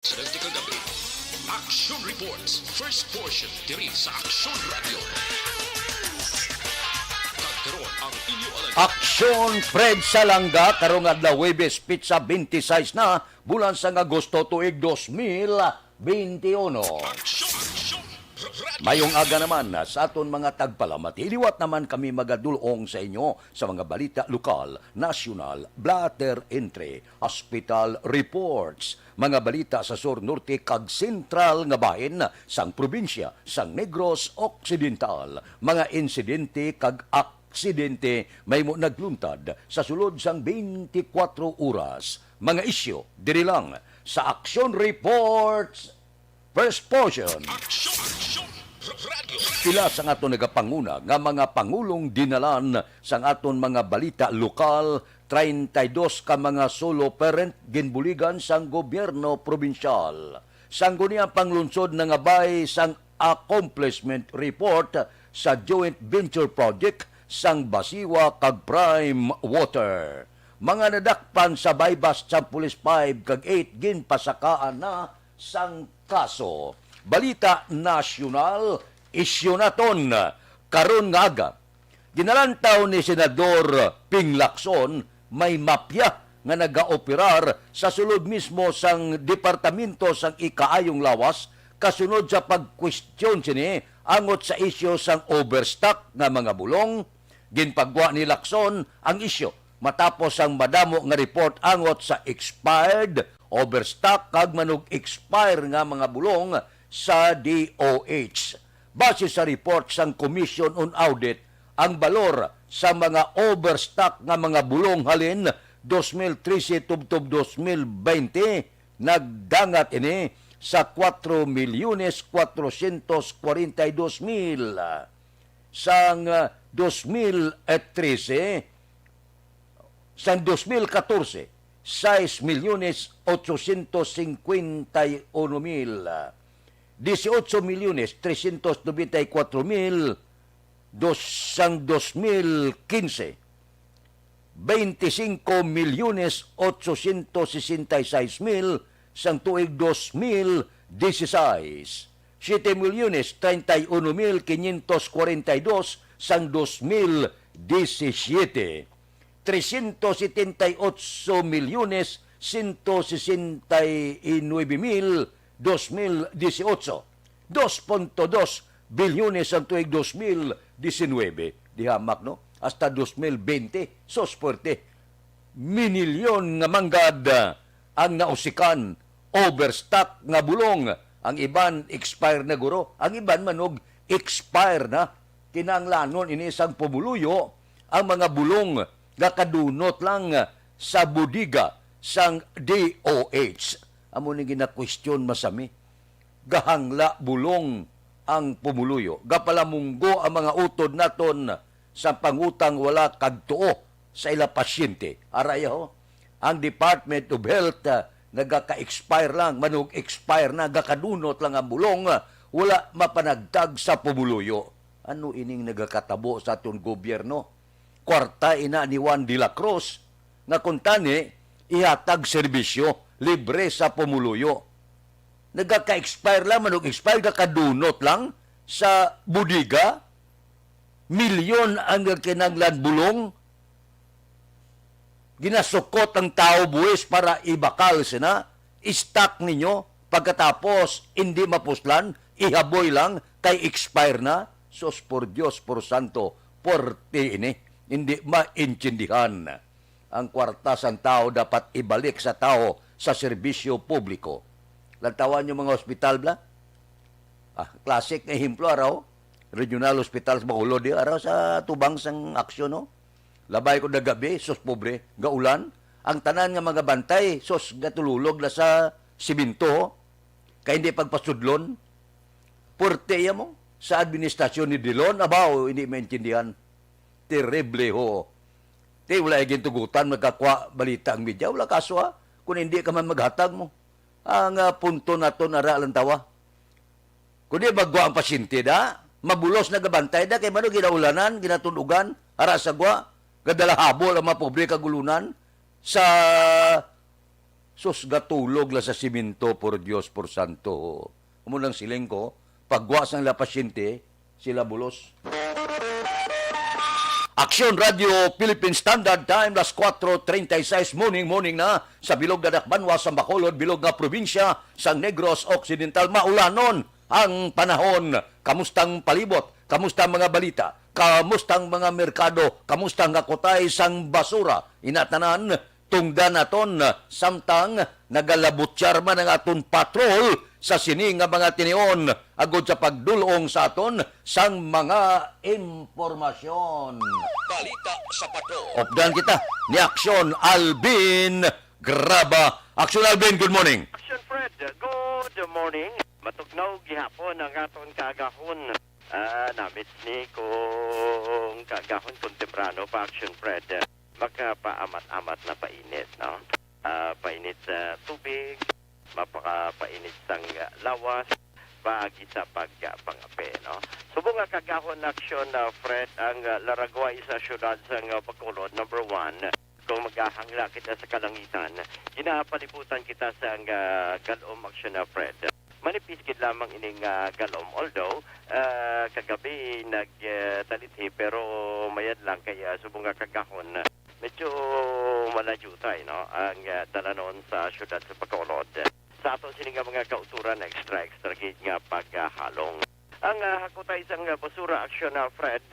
Sa kagabi, Action Reports, first portion, diri sa Action Radio. Kagkaroon ang inyo alam. Aksyon Fred Salanga karong adlaw Huwebes Pizza 26 na bulan sa Agosto tuig 2021. Action Radio. Mayong aga naman sa aton mga tagpalamat. Iliwat naman kami magadulong sa inyo sa mga balita lokal, nasyonal, blatter entry, hospital reports, mga balita sa Sur Norte kag sentral nga bahin sang probinsya sang Negros Occidental, mga insidente kag aksidente may mo nagluntad sa sulod sang 24 oras. Mga isyo diri lang sa Action Reports first portion. Action Radio. Pila sa aton nagapanguna nga mga pangulong dinalan sang aton mga balita lokal, 32 ka mga solo parent ginbuligan sang gobyerno probinsyal. Sanggo niya panglunsod na nga bay sang accomplishment report sa joint venture project sang Basiwa kag Prime Water. Mga nadakpan sa bypass sa Police 5 kag 8 ginpasakaan na sang kaso. Balita nasyonal, isyu naton karon nga aga. Ginalantaw ni Senador Ping Lacson may mapya nga nagaoperar sa sulod mismo sang departamento sang ikaayong lawas kasunod sa pagkwestiyon sini angot sa isyu sang overstock nga mga bulong. Ginpagwa ni Lacson ang isyu matapos ang madamo nga report angot sa expired, overstock kag manog expire nga mga bulong sa DOH. Base sa report sang Commission on Audit, ang balor sa mga overstock nga mga bulong halin 2013 tubtob 2020 nagdangat ini sa 4,442,000. Sang 2013 sang 2014 6,851,000. 18,394,000 sang 2015. 25,866,000 sang tuig 2016. 7,031,542 sang 2017. 378,169,000 2018. 2.2 bilyones ang tuig 2019. Dihamak, no? Hasta 2020. Sos puerte. Minilyon nga manggad ang nausikan. Overstock nga bulong. Ang iban expire na guro. Ang iban manog expire na. Kinanglanon ini isang pumuluyo ang mga bulong nga kadunot lang sa budiga sang DOH. Amo ni gina-question masami. Gahangla bulong ang pumuluyo. Gapalamunggo ang mga utod naton sa pangutang wala kagtuo sa ila pasyente. Araya ho, ang Department of Health nagaka-expire lang, manog expire na, gakadunot lang ang bulong, wala mapanagtag sa pumuluyo. Ano ining nagakatabo sa aton gobyerno? Kwarta ina ni Juan de la Cruz nga kuntani ihatag serbisyo libre sa pumuluyo. Nagaka-expire lang, manog expire, kakadunot lang sa budiga. Milyon ang kinanglan bulong. Ginasukot ang tao buwis para ibakal sina. I-stock ninyo. Pagkatapos, hindi mapuslan, ihaboy lang, kay expire na. Sos por Diyos, por Santo, por ti ini. Hindi maintindihan. Ang kwarta sa tao dapat ibalik sa tao sa serbisyo publiko. Lantawan yung mga ospital bla? Classic na himplo araw. Regional Hospital sa Bacolod di araw sa tubang sang aksyon, no? Labay ko na gabi, sos pobre, gaulan. Ang tanan nga mga bantay, sos gatululog na sa siminto, kaya hindi pagpasudlon. Porteya mo, sa administrasyon ni Dilon, abaw, hindi maintindihan. Terrible ho. Wala yung tugutan, magkakwa balita ang media. Wala kaso ha, kung hindi ka man maghatag mo. Ang punto na to naralan tawa. Kung di bagwa ang pasyente da, mabulos na gabantay da, kay mano ginaulanan, ginatunugan, harasagwa, gadala habol ang mga pobre kagulunan sa sus gatulog la sa simento por Dios por santo. Umunang siling ko, pagwas ng la pasyente, sila bulos. Aksyon Radio Philippine Standard Time, las 4:36 morning na sa bilog nga Dakbanwa, sa Bacolod, bilog nga probinsya sa Negros Occidental. Maulanon ang panahon. Kamustang palibot? Kamustang mga balita? Kamustang mga merkado? Kamustang kakotay sang basura? Inatanan, tungdan aton samtang nagalabutsyar man ang aton patrol sa sini nga mga tinion agod sa pagdulong sa aton sang mga impormasyon. Balita sa Pato. Opdan kita ni Aksyon Alvin Graba. Aksyon Alvin, good morning. Action Fred, good morning. Matugnaw gihapon ang aton kagahon. Namit ni kung kagahon kung temprano pa Action Fred. Magpaamat-amat na painit, no? Painit sa tubig, mapakapainit sang lawas, paagi sa pagpangape, no? Subong nga kagahon aksyon na Fred ang laragway sa syudad sang Bacolod, number 1. Kung maghahangla kita sa kalangitan, ginapalibutan kita sa galom aksyon na Fred. Manipis gid lamang ining galom, although kagabi nagtalithi pero mayad lang kaya subong nga kagahon medyo malayutay, no? Ang dalanon sa syudad sa Bacolod. Sa ato sini nga mga kauturan extra gid nga paghalong. Ang hakutay sang basura aksyon na Fred,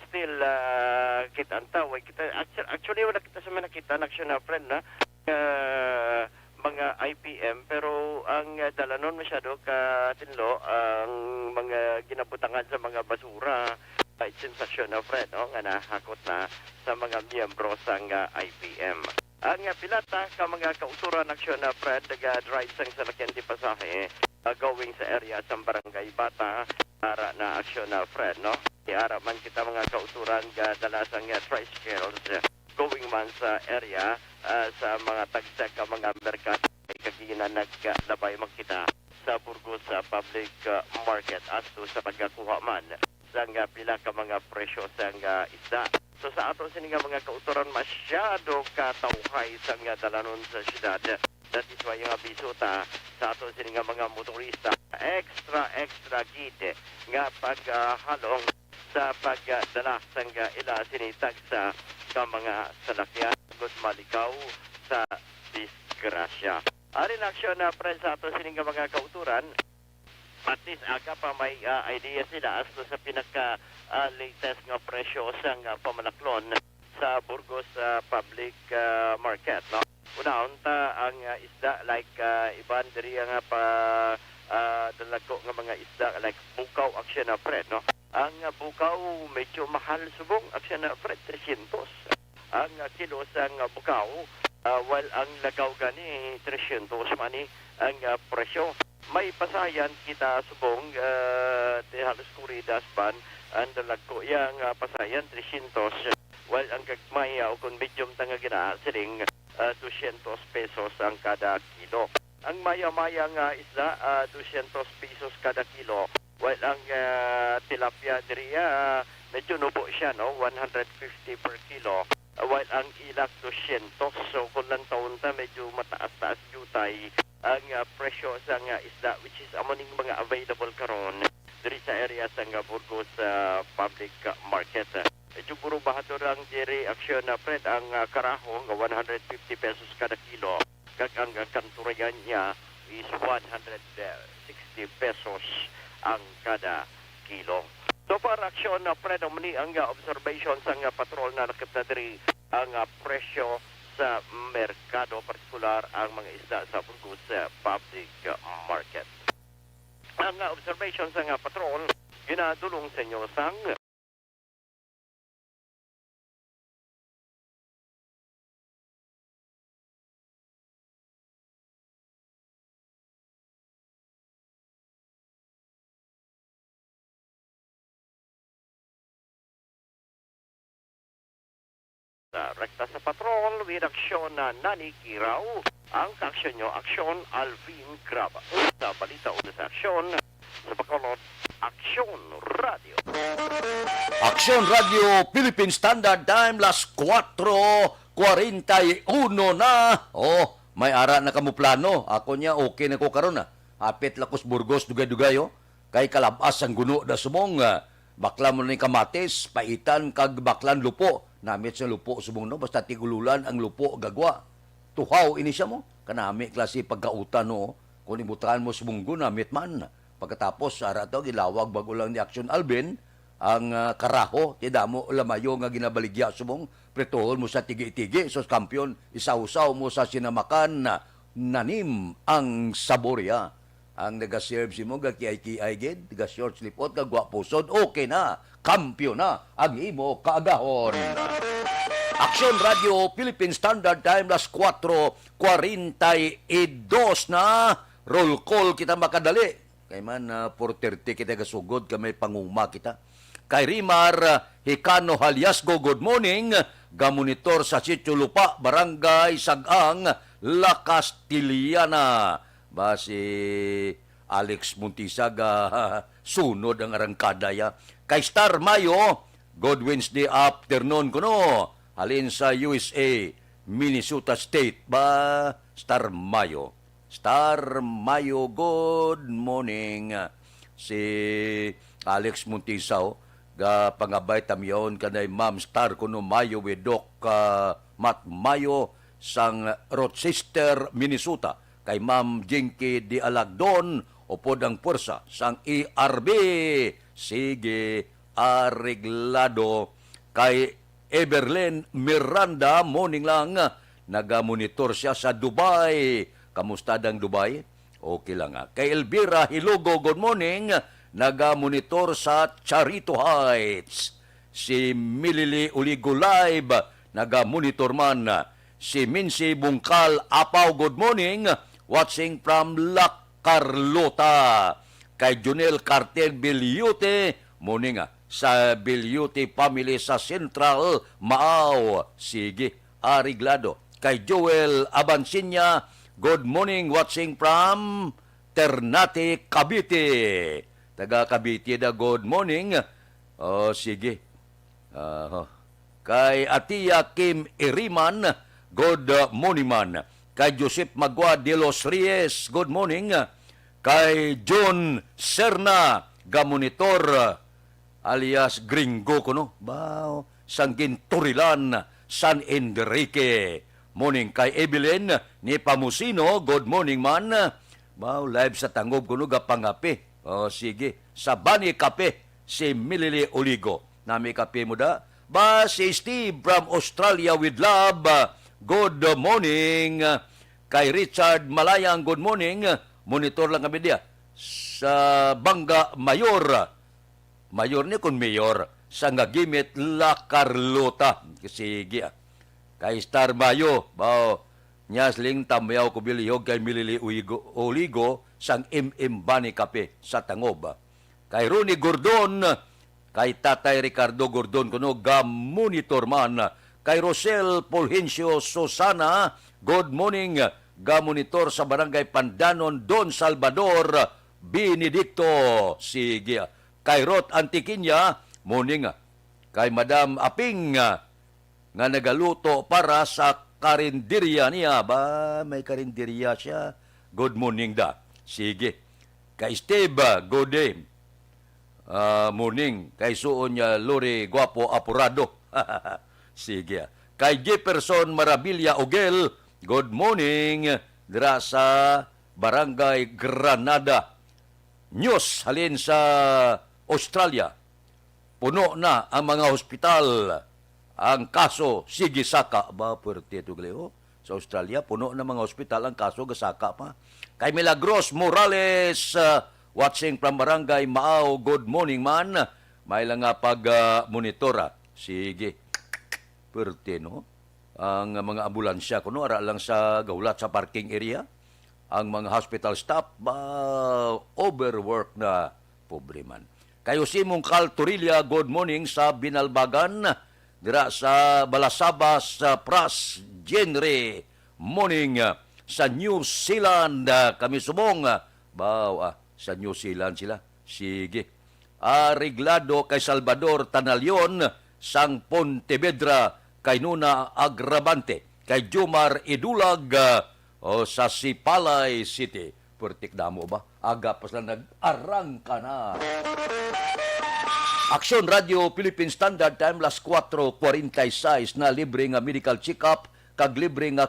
still kita antaway kita actually wala kita sa nakita aksyon na Fred na mga IPM pero ang dalanon masyado ka tinlo ang mga ginabutangan sa mga basura ay sensasyon na Fred, no? Nga nahakot na sa mga miyembro sang IPM. Ang pilata ka mga kauturan aksyon na Fred, nag-drive sang salakyan di pasahe going sa area sa Barangay Bata para na aksyon na Fred, no? Iara man kita mga kauturan dala sang tricycles going man sa area sa mga tagsek ka mga merkado ay kaginan naglabay magkita sa Burgos sa public market asto sa pagkakuha man sang pila ka mga presyo sang isda. So sa ato sini nga mga kauturan masyado katawhay sang dalanon sa syudad. That is why yung abiso ta sa ato sini nga mga motorista extra gid nga paghalong sa pagdala sang ila sinitag sa mga salakyan gud malikaw sa disgrasya. Arin aksyon na pre sa ato sini nga mga kauturan. At least aga pa may idea sila as to sa pinaka latest nga presyo sang pamanaklon sa Burgos public market, no? Una unta ang isda like iban diri nga pa dalago nga mga isda like bukaw aksyon na Fred, no? Ang bukaw medyo mahal subong aksyon na Fred 300. Ang kilo sang bukaw while ang lagaw gani 300 mani ang presyo. May pasayan kita subong de halos kuridas pan ang dalagko yang pasayan 300 while ang gagmay o kung medium tanga gina siling 200 pesos ang kada kilo. Ang maya-maya nga isda 200 pesos kada kilo while ang tilapia diriya medyo nubo siya, no? 150 per kilo while ang ilak 200. So kung lang taon ta medyo mataas-taas jutay ang presyo sa isda which is amoning mga available karon diri sa area sa Burgos public market. Medyo puro bahador ang diri aksyon na Fred ang karaho nga 150 pesos kada kilo kag ang kanturayan niya is 160 pesos ang kada kilo. So para aksyon na Fred muni ang observation sa patrol na nakita diri ang presyo sa merkado, partikular ang mga isda sa Burgos public market. Ang observation sa patrol, ginadulong sa inyo sang rekta sa patrol with aksyon na Nani Kiraw. Ang kaaksyon nyo, aksyon Alvin Graba. Sa balita o sa aksyon sa Bacolod, Aksyon Radio. Aksyon Radio Philippine Standard Time, las 4:41 na. may ara na kamo plano. Ako niya, okay na ko karon na. Hapit lakos Burgos, dugay-dugayo. Kay kalabas ang guno da sumong. Bakla mo na yung kamatis, paitan, kag baklan lupo. Namit sa lupo sumong no, basta tigululan ang lupo gagwa. Tuhaw ini siya mo. Kanami klase pagkautan no. Kung ibutaan mo sumunggo, namit man. Pagkatapos, ara to, gilawag bago lang ni Action Alvin, ang karaho, tida mo lamayo nga ginabaligya sumong, pretohol mo sa tigi-tigi, sos kampiyon, isaw-saw mo sa sinamakan na nanim ang saborya. Ang nag-serve si mo, gagkiay-kiay gid, ga-short slipot, gagwapusod, okay na, kampiyon na, ang imo kaagahon. Action Radio, Philippine Standard Time, las 4:42 na, roll call kita makadali. Kay man, 4:30 kita gasugod, kamay panguma kita. Kay Rimar Hicano Haliasgo, good morning. Gamonitor sa Sitio Lupa, Barangay Sagang, La Castiliana. Ba si Alex Muntisaga, sunod ang arangkada ya. Kay Star Mayo, good Wednesday afternoon kuno. Halin sa USA, Minnesota State. Ba Star Mayo. Star Mayo, good morning. Si Alex Muntisaw, ga pangabay tamyon kanay Ma'am Star kuno Mayo wedok Matt Mayo sang Rochester, Minnesota. Kay Ma'am Jinky Di Alagdon, upod ang pwersa sang ERB. Sige, areglado. Kay Everlen Miranda, morning lang, nagamonitor siya sa Dubai. Kamusta dang Dubai? Okay lang nga. Kay Elvira Hilugo, good morning, nagamonitor sa Charito Heights. Si Milili Uligo Live, nagamonitor man. Si Mincy Bungkal Apaw, good morning, watching from La Carlota. Kay Junel Cartel Bilyute, morning sa Bilyute family sa Central Maaw. Sige, ariglado. Kay Joel Abansinya, good morning, watching from Ternate, Cavite. Taga Cavite da, good morning. Sige. Kay Atia Kim Iriman, good morning man. Kay Joseph Magua de los Reyes, good morning. Kay John Serna, gamonitor, alias Gringo kuno. Bao, Sanggin Turilan, San Enrique. Morning. Kay Evelyn ni Pamusino, good morning man. Bao, live sa tangob kuno, gapangapi. Sige. Sa Bani Kape, si Milili Oligo. Nami kape mo da. Ba, si Steve from Australia with love, good morning. Kay Richard Malayang, good morning. Monitor lang kami dia. Sa Bangga Mayor. Mayor ni kun mayor. Sa Ngagimit La Carlota. Sige. Kay Star Mayo. Bao, nyasling tamyaw ko bilihog kay Milili Oligo sang Bani Kape sa Tangob. Kay Ronnie Gordon, kay Tatay Ricardo Gordon kuno gamonitor man. Kay Rosel Fulgencio Susana, good morning, gamonitor sa Barangay Pandanon, Don Salvador Benedicto. Sige. Kay Rot Antiquinya, morning. Kay Madam Aping nga nagaluto para sa karinderya niya. Ba, may karinderya siya. Good morning da. Sige. Kay Steve, good day. Morning. Kay suon niya Lori Guapo Apurado. Sige. Kay Jefferson Marabilia Ogel, good morning. Dira sa Barangay Granada. News halin sa Australia. Puno na ang mga hospital. Ang kaso, sige saka. Ba, puwerte ito galeo. Sa Australia, puno na mga hospital ang kaso, gasaka pa. Kay Milagros Morales, watching from Barangay Maaw, good morning man. May lang nga pag-monitora. Sige. Puwerte, no? Ang mga ambulansya, kuno, ara lang sa gaulat sa parking area. Ang mga hospital staff, overwork na pobre man. Kayo si Mungkal Torilla, good morning sa Binalbagan. Dira sa Balasabas, Pras, Genre, morning sa New Zealand. Kami subong. Sa New Zealand sila. Sige. Ariglado kay Salvador Tanalion, sang Pontevedra, kay Nuna Agravante, kay Jomar Idulag, o sa Sipalay City. Purtik na mo ba? Aga pa sila nag-arangka na. Aksyon Radio Philippine Standard Time, las 4:46 na libre nga medical check-up, kag libre nga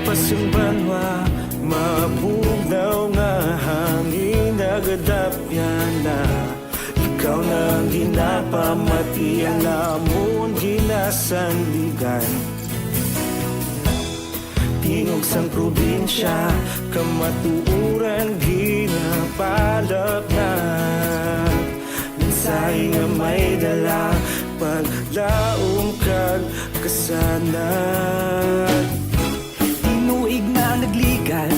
Pasumbanwa, mabugnaw nga hangin nagadapyan na. Ikaw nang ginapamati ang namon ginasandigan. Tingog sang probinsya, kamatuuran ginapalap na. Minsay nga may dala, paglaong kag kasanat. Tuig na nagligan,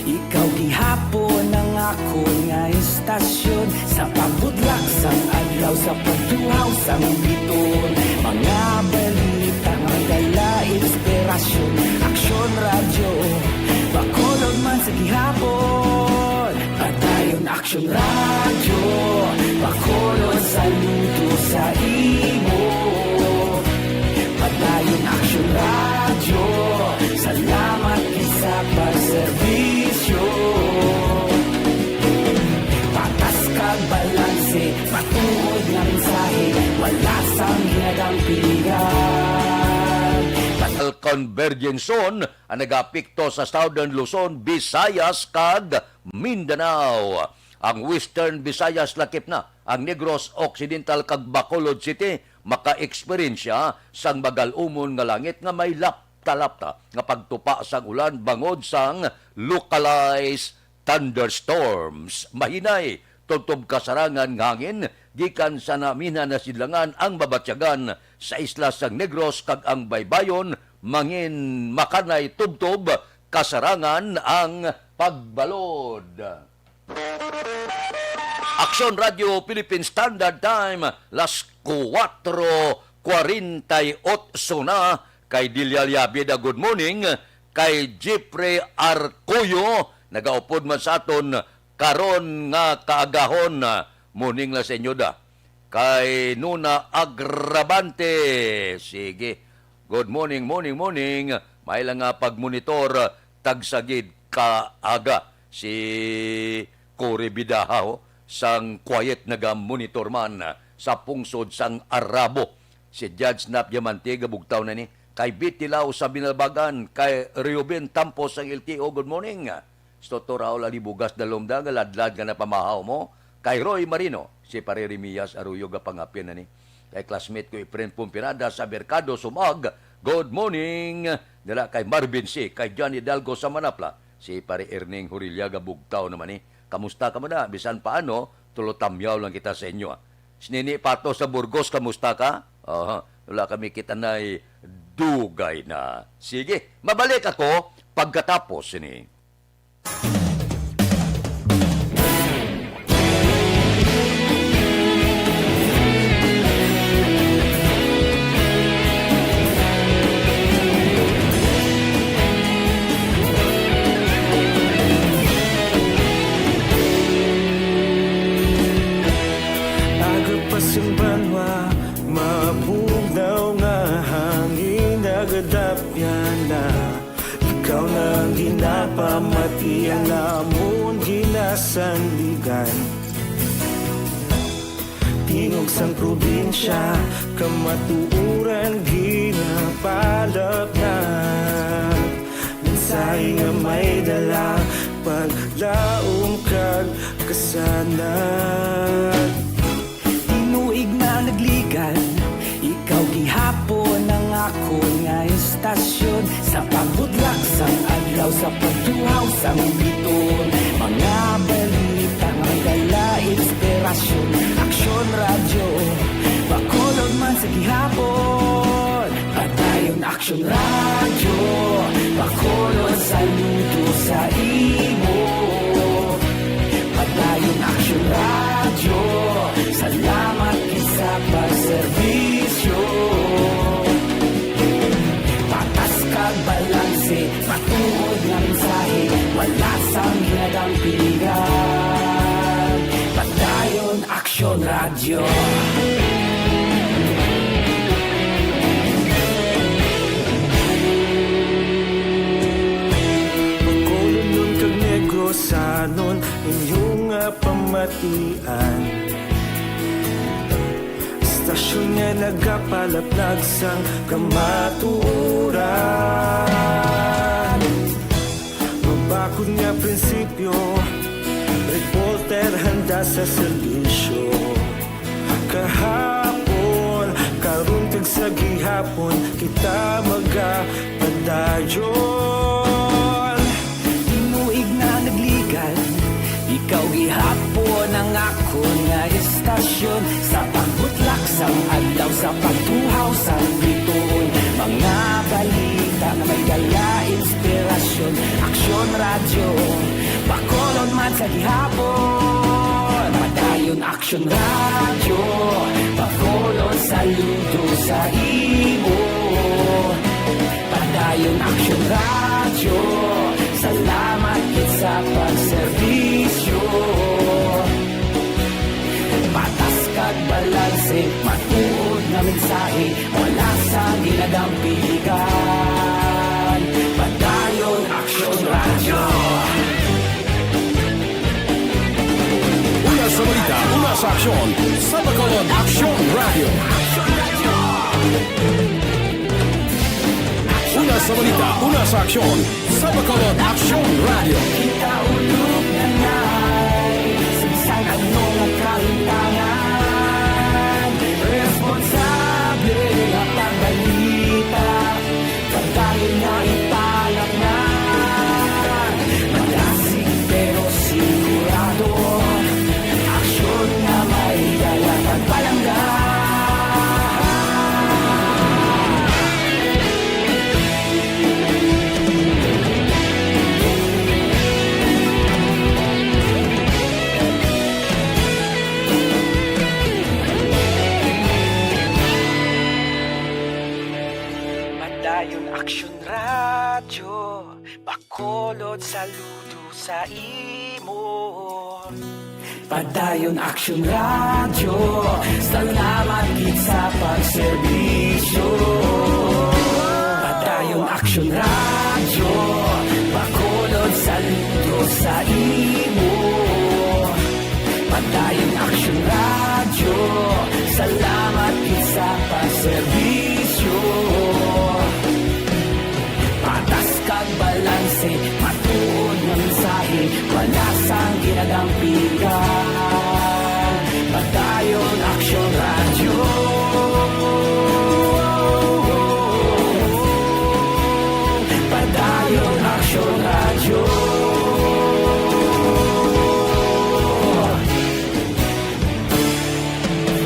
ikaw gihapon ang ako nga istasyon. Sa pagbutlak sang adlaw, sa pagtuhaw sang biton. Mga balita, magdala inspirasyon. Aksyon radyo, bakolog man sa gihapon. Patayon aksyon radyo, bakolog saludo sa imo. Patayon aksyon radyo, salamat sa pagserbisyo. Patas kag balanse, patuod nga mensahe, wala sang hinadang pilihan. Convergence Zone ang nagapikto sa Southern Luzon, Visayas kag Mindanao. Ang Western Visayas lakip na, ang Negros Occidental kag Bacolod City maka-eksperyensya sang bagal-umon nga langit nga may lapta nga pagtupa sang ulan bangod sang localized thunderstorms. Mahinay tutob kasarangan ng hangin gikan sa namina na sidlangan ang babatyagan sa isla sang Negros kag ang baybayon mangin makanay tubtob kasarangan ang pagbalod. Aksyon Radio Philippine Standard Time, las 4:48 na. Kay Dilia Liabida, good morning. Kay Jeffrey Arcoyo, nagaupod man sa aton karon nga kaagahon. Morning la sa inyo da. Kay Nuna Agravante, sige. Good morning. May lang nga pagmonitor tagsagid kaaga si Cory Bidahaw sang quiet naga-monitor man sa pungsod sang Arabo. Si Judge Nap Diamante gabugtaw na ni. Kay Bitilaw sa Binalbagan, kay Reuben Tampos ang LTO, good morning. Dr. Raul Alibugas dalomda, galadlad ka na pamahaw mo. Kay Roy Marino, si Pare Remias Arroyo gapangapyan na ni. Kay classmate ko Efren Pumpirada sa Mercado Sumag, good morning. Dala kay Marvin C, kay John Hidalgo sa Manapla, si Pare Erning Huriliaga bugtaw naman ni. Kamusta ka man na? Bisan paano, tulotamyaw lang kita sa inyo. Sinini Pato sa Burgos, kamusta ka? Wala kami kita na dugay na. Sige, mabalik ako pagkatapos ini. Pasumbanwa, mabugnaw nga hangin nagadapyan na. Ikaw nang ginapamati ang namon ginasandigan. Tingog sang probinsya, kamatuuran ginapalap na. Minsay nga may dala, paglaong kag kasanat. Tuig na nagligan, ikaw gihapon ang ako nga istasyon. Sa pagbutlak sang adlaw, sa pagtuhaw sang biton. Mga balita, magdala inspirasyon. Aksyon radyo, bakolog man sa gihapon. Patayon aksyon radyo, bakolog saludo sa imo. Patayon aksyon radyo, salamat sa pagserbisyo. balanse, matuod na mensahe, wala sang ginagampiligan. Padayon Aksyon Radio. Pagkulong nun kag negrosanon inyong pamatian. Istasyon nga nagapalaplag sang kamatuuran. Mabakod nga prinsipyo, reporter handa sa serbisyo. Kahapon, karun kag sa gihapon, kita magapadayon. Tinuig na nagligal, ikaw gihapon ang ako nga istasyon. Sa pagbutlak sang adlaw, sa pagtuhaw sang bituon, mga balita na may dala inspirasyon. Aksyon Radio, Bacolod man sa gihapon. Padayon Aksyon Radio, Bacolod saludo sa imo. Padayon Aksyon Radio, salamat kit sa pagserbisyo. Patas kag balanse, matuod na mensahe, wala sa ginagampiligan. Padayon Aksyon Radio. Una sa balita, una sa aksyon, sa Bacolod Aksyon Radio. Una sa balita, una sa aksyon, sa Bacolod Aksyon Radio. Kita ulog na na'y sigsang anong nagkalintangan. Responsable ang pagbalita, pagkain na ipalak na. Malasig pero sigurado, aksyon na may dala pagpalangga. Padayon Aksyon Radio, Bacolod saludo sa imo. Padayon Aksyon Radio, salamat gid sa pagserbisyo. Padayon Aksyon Radio, Bacolod saludo sa imo. Padayon Aksyon Radio, salamat gid sa pagserbisyo. Patas kag balanse, matuod na mensahe, wala sang ginagampiligan. Padayon Aksyon Radio. Padayon Aksyon Radio.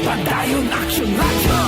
Padayon Aksyon Radio.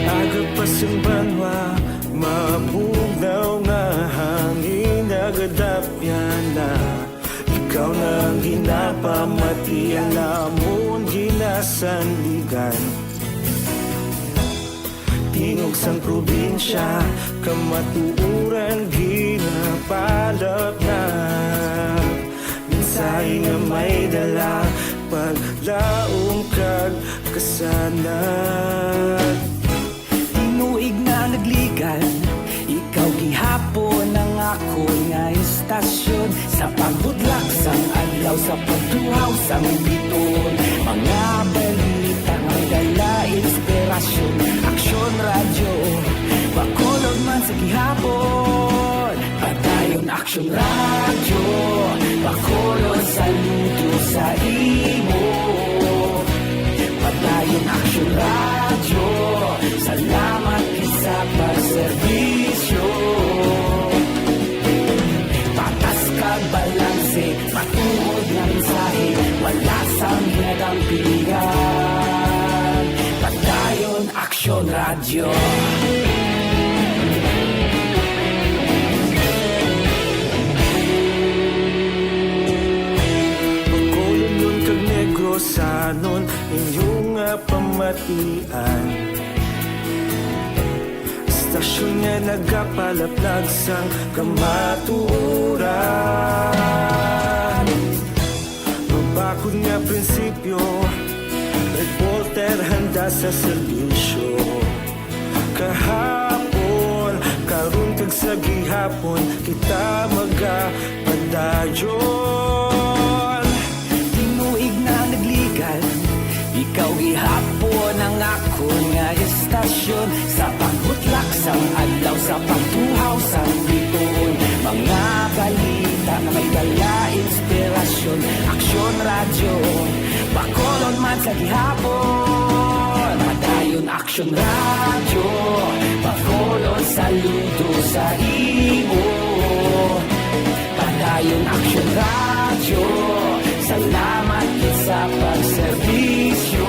Agapasang banwa, mabugnaw nga hangin nagadapyan na. Ikaw na ang ginapamatian namon ginasanligan. Tingog sang probinsya, kamatuuran ginapalap na. Minsay nga may dala, paglaong kag kasanat. Tinuig na nagligan, ikaw gihapon ang ako nga istasyon. Sa pagbudlak sang adlaw, sa pagtuhaw sang biton, mga balita nga dala inspirasyon. Aksyon Radio, Bacolod man sa gihapon. Padayon Aksyon Radio, Bacolod saludo sa imo. Padayon Aksyon Radio, salamat kit sa pagserbisyo. Patas kag balanse, matuod nga mensahe, wala sang hinadampingan. Padayon Aksyon Radio. Pagkulunyon kag negrosanon inyong pamatian. Istasyon nga nagapalaplag sang kamatuoran. Mabakod nga prinsipyo, reporter handa sa serbisyo. Kahapon, karun kag sa gihapon, kita magapadayon. Tinuig na nagligal, ikaw gihapon ang ako nga estasyon. Sa pagbutlak sang adlaw, sa pagtuhaw sang bituon, mga balita na may dala inspirasyon. Aksyon Radio, Bacolod man sa gihapon. Padayon Aksyon Radio, Bacolod saludo sa imo. Padayon Aksyon Radio, salamat gid sa pagserbisyo.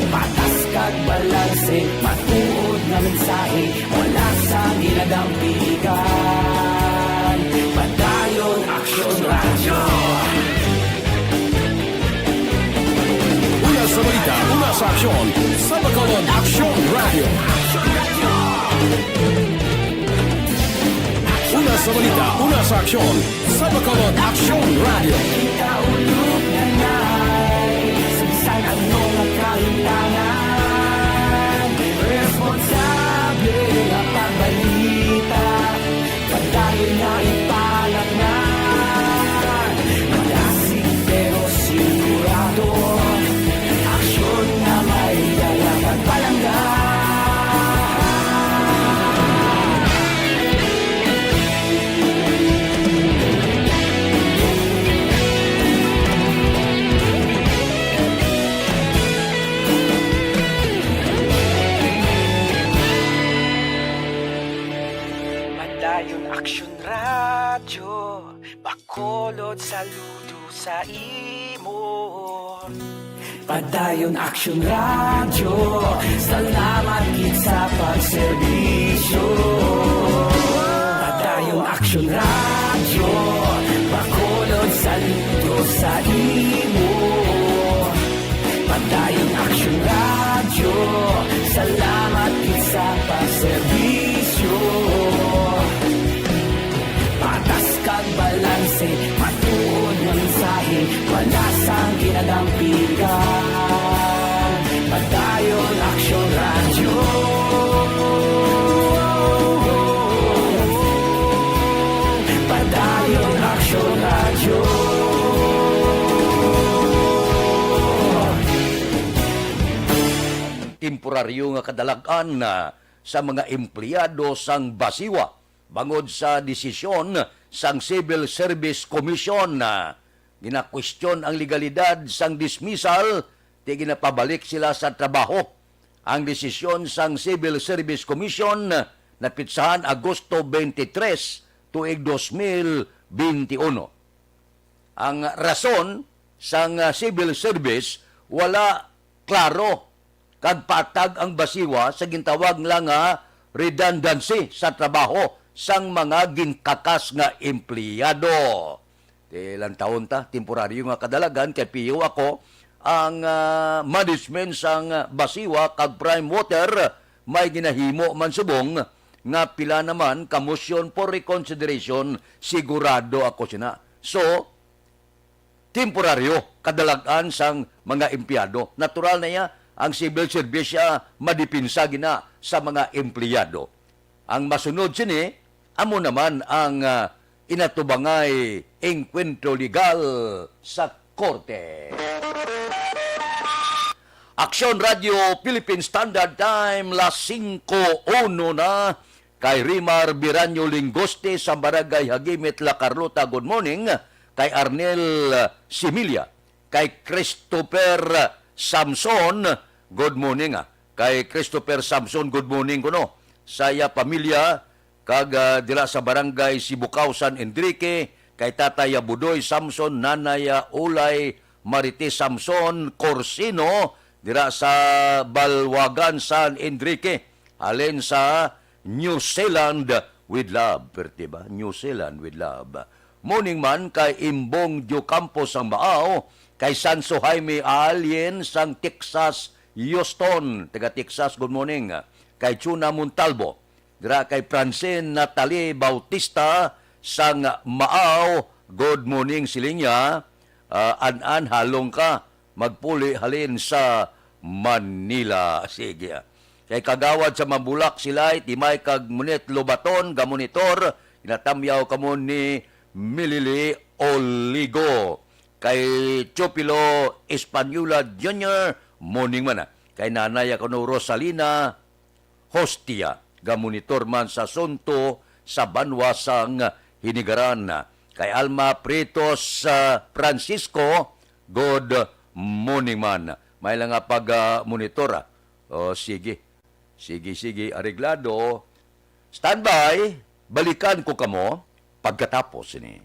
Patas kag balanse, matuod nga mensahe, wala sang ginadampigan. Padayon Aksyon Radio. Una sa balita, una sa aksyon, sa Bacolod Aksyon Radio. Una sa balita, una sa aksyon, sa Bacolod Aksyon Radio. Ikaulog na na'y sabisan ano nga kahintangan. Responsable nga pagbalita, padayon na ipalat na. Malasig pero sigurado, aksyon na may dalagang palanggan. Padayon Aksyon Radio, Bacolod saludo sa imo. Padayon Aksyon Radio, salamat gid sa pagserbisyo. Padayon Aksyon Radio, Bacolod saludo sa imo. Padayon Aksyon Radio, salamat gid sa pagserbisyo. Patas kag balanse, matuod nga mensahe, wala sang ginadampigan. Padayon Aksyon Radio. Padayon Aksyon Radio. Temporaryo nga kadalagan sa mga empleyado sang Basiwa bangod sa desisyon sang Civil Service Commission na ginakwestiyon ang legalidad sang dismissal di ginapabalik sila sa trabaho. Ang desisyon sang Civil Service Commission na pitsahan Agosto 23 tuig 2021. Ang rason sang civil service wala klaro kag patag ang Basiwa sa gintawag lang nga redundancy sa trabaho sang mga ginkakas nga empleyado. Ilang taon ta, temporaryo nga kadalagan, kay piyo ako, ang management sang Basiwa kag Prime Water may ginahimo man subong nga pila naman ka motion for reconsideration, sigurado ako sina. So, temporaryo kadalagan sang mga empleyado. Natural na ya, ang civil service madipinsa gina sa mga empleyado. Ang masunod sini, amo naman ang inatubangay engkwentro legal sa korte. Aksyon Radio Philippine Standard Time, las 5:01 na. Kay Rimar Biranyo Lingoste sa Barangay Hagimit, La Carlota, good morning. Kay Arnel Similia. Kay Christopher Samson, good morning. kay Christopher Samson, good morning kuno. Saya pamilya kag dira sa barangay Sibukaw, San Enrique, kay Tataya Budoy Samson, Nanaya Ulay Marites Samson Corsino dira sa Balwagan, San Enrique, alin sa New Zealand with love. Perti ba? New Zealand with love. Morning man kay Imbong Diocampo sang Baao, kay Sanso Jaime Alien sang Texas, Houston, taga Texas, good morning. Kay Chuna Montalvo, dira kay Francine Natalie Bautista sang Maaw, good morning silinya. An-an halong ka, magpuli halin sa Manila. Sige. Kay kagawad sa Mambulak sila'y timay kag munit Lobaton, gamonitor, inatamyaw kamo ni Milili Oligo. Kay Chopilo Espanola Jr., morning man. Kay nanay ako Rosalina Hostia, gamonitor man sa Sonto, sa Banwasang Hinigaran. Kay Alma Pritos Francisco, good morning man. May lang nga pag-monitor. Sige, areglado. Standby, balikan ko kamo pagkatapos ini.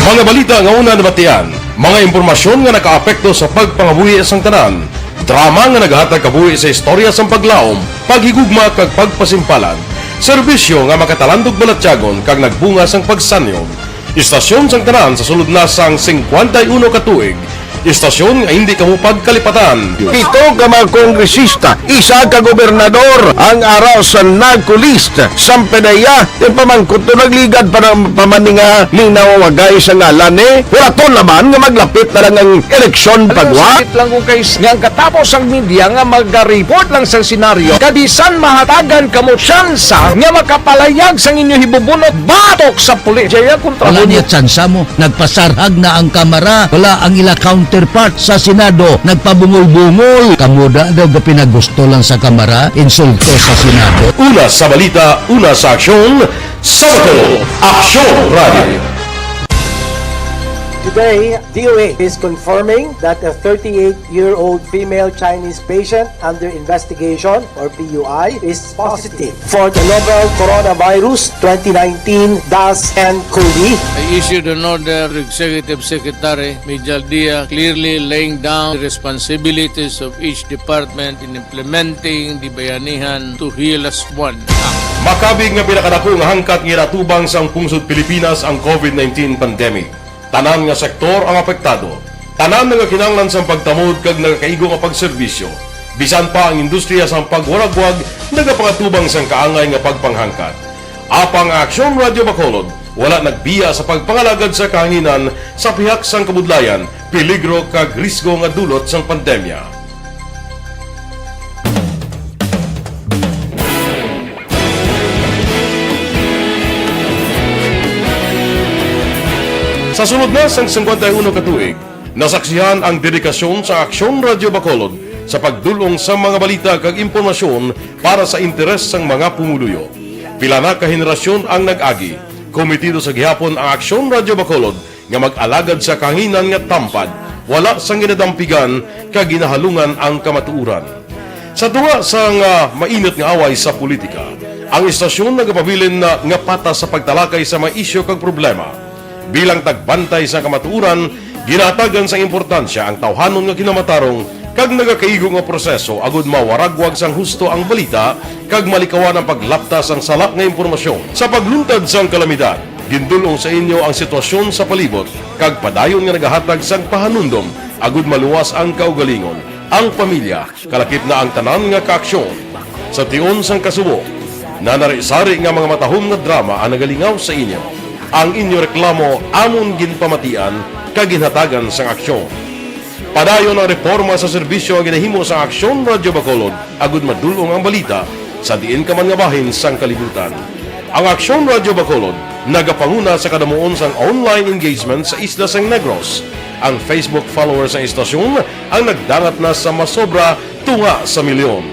Mga balita nga una nabatian, mga impormasyon nga nakaapekto sa pagpangabuhi sang tanan, drama nga naghatag kabuhi sa istorya sang paglaom, paghigugma kag pagpasimpalan, serbisyo nga makatalandog balatyagon kag nagbunga sang pagsanyo, istasyon sang tanan sa sulod na sang 51 ka tuig, istasyon nga hindi kamo pagkalipatan. Pito ka mga kongresista, isa ka gobernador, ang araw sa nagkulist, sampedaya, yung pamangkot to nagligad para pamaninga ning nawawagay sa ngalan wala to naman nga maglapit na lang ang eleksyon pagwa. Sakit lang ko guys, nga katapos ang media nga mag-report lang sa senaryo, kadisan mahatagan kamo tsansa nga makapalayag sang inyo hibubunot batok sa pulis. Jaya kontra Wala niya tsansa mo, nagpasarhag na ang kamera, wala ang ila counterpart sa Senado, nagpabungol-bungol. Kamuda daw ga pinagusto lang sa kamera, insulto sa Senado. Una sa balita, una sa aksyon, Sabado, Aksyon Radio. Today, DOA is confirming that a 38-year-old female Chinese patient under investigation, or PUI, is positive for the novel coronavirus 2019 DAS-CoV. I issued an order to Executive Secretary Mijal Dia clearly laying down the responsibilities of each department in implementing the Bayanihan to Heal as One Act. Makabig nga pinakadako nga hangkat nga natubang sa pungsod Pilipinas ang COVID-19 pandemic. Tanan nga sektor ang apektado. Tanan nga kinahanglan sa pagtamod kag nagakaigo nga pagserbisyo. Bisan pa ang industriya sa pagwaragwag nagapangatubang sang kaangay nga pagpanghangkat. Apang Aksyon Radio Bacolod wala nagbiya sa pagpangalagad sa kahanginan sa pihak sang kabudlayan, peligro kag risgo nga dulot sang pandemya. Sa sunod na sang 51 ka tuig, nasaksihan ang dedikasyon sa Aksyon Radio Bacolod sa pagdulong sa mga balita kag impormasyon para sa interes sang mga pumuluyo. Pila na ka henerasyon ang nag-agi, komitido sa gihapon ang Aksyon Radio Bacolod nga mag-alagad sa kahanginan nga tampad, wala sang ginadampigan kag ginahalungan ang kamatuuran. Sa tunga sang mainit nga away sa politika, ang istasyon nagapabilin na nga patas sa pagtalakay sa mga isyu kag problema. Bilang tagbantay sa kamatuuran, ginatagan sa importansya ang tawhanon nga kinamatarong kag nagakaigo nga proseso agud mawaragwag sang husto ang balita kag malikawan ang paglaptas ang salak nga impormasyon. Sa pagluntad sang kalamidad, gindulong sa inyo ang sitwasyon sa palibot kag padayon nga nagahatag sang pahanundom agud maluwas ang kaugalingon, ang pamilya, kalakip na ang tanan nga kaaksyon. Sa tion sang kasubo, nanari-sari nga mga matahom nga drama ang nagalingaw sa inyo. Ang inyo reklamo amon ginpamatian kag ginhatagan sang aksyon. Padayon ang reforma sa serbisyo ang ginahimo sa Aksyon Radio Bacolod agud madulong ang balita sa diin ka man nga bahin sang kalibutan. Ang Aksyon Radio Bacolod nagapanguna sa kadamuon sang online engagement sa isla sang Negros. Ang Facebook followers sa istasyon ang nagdangat na sa masobra tunga sa milyon.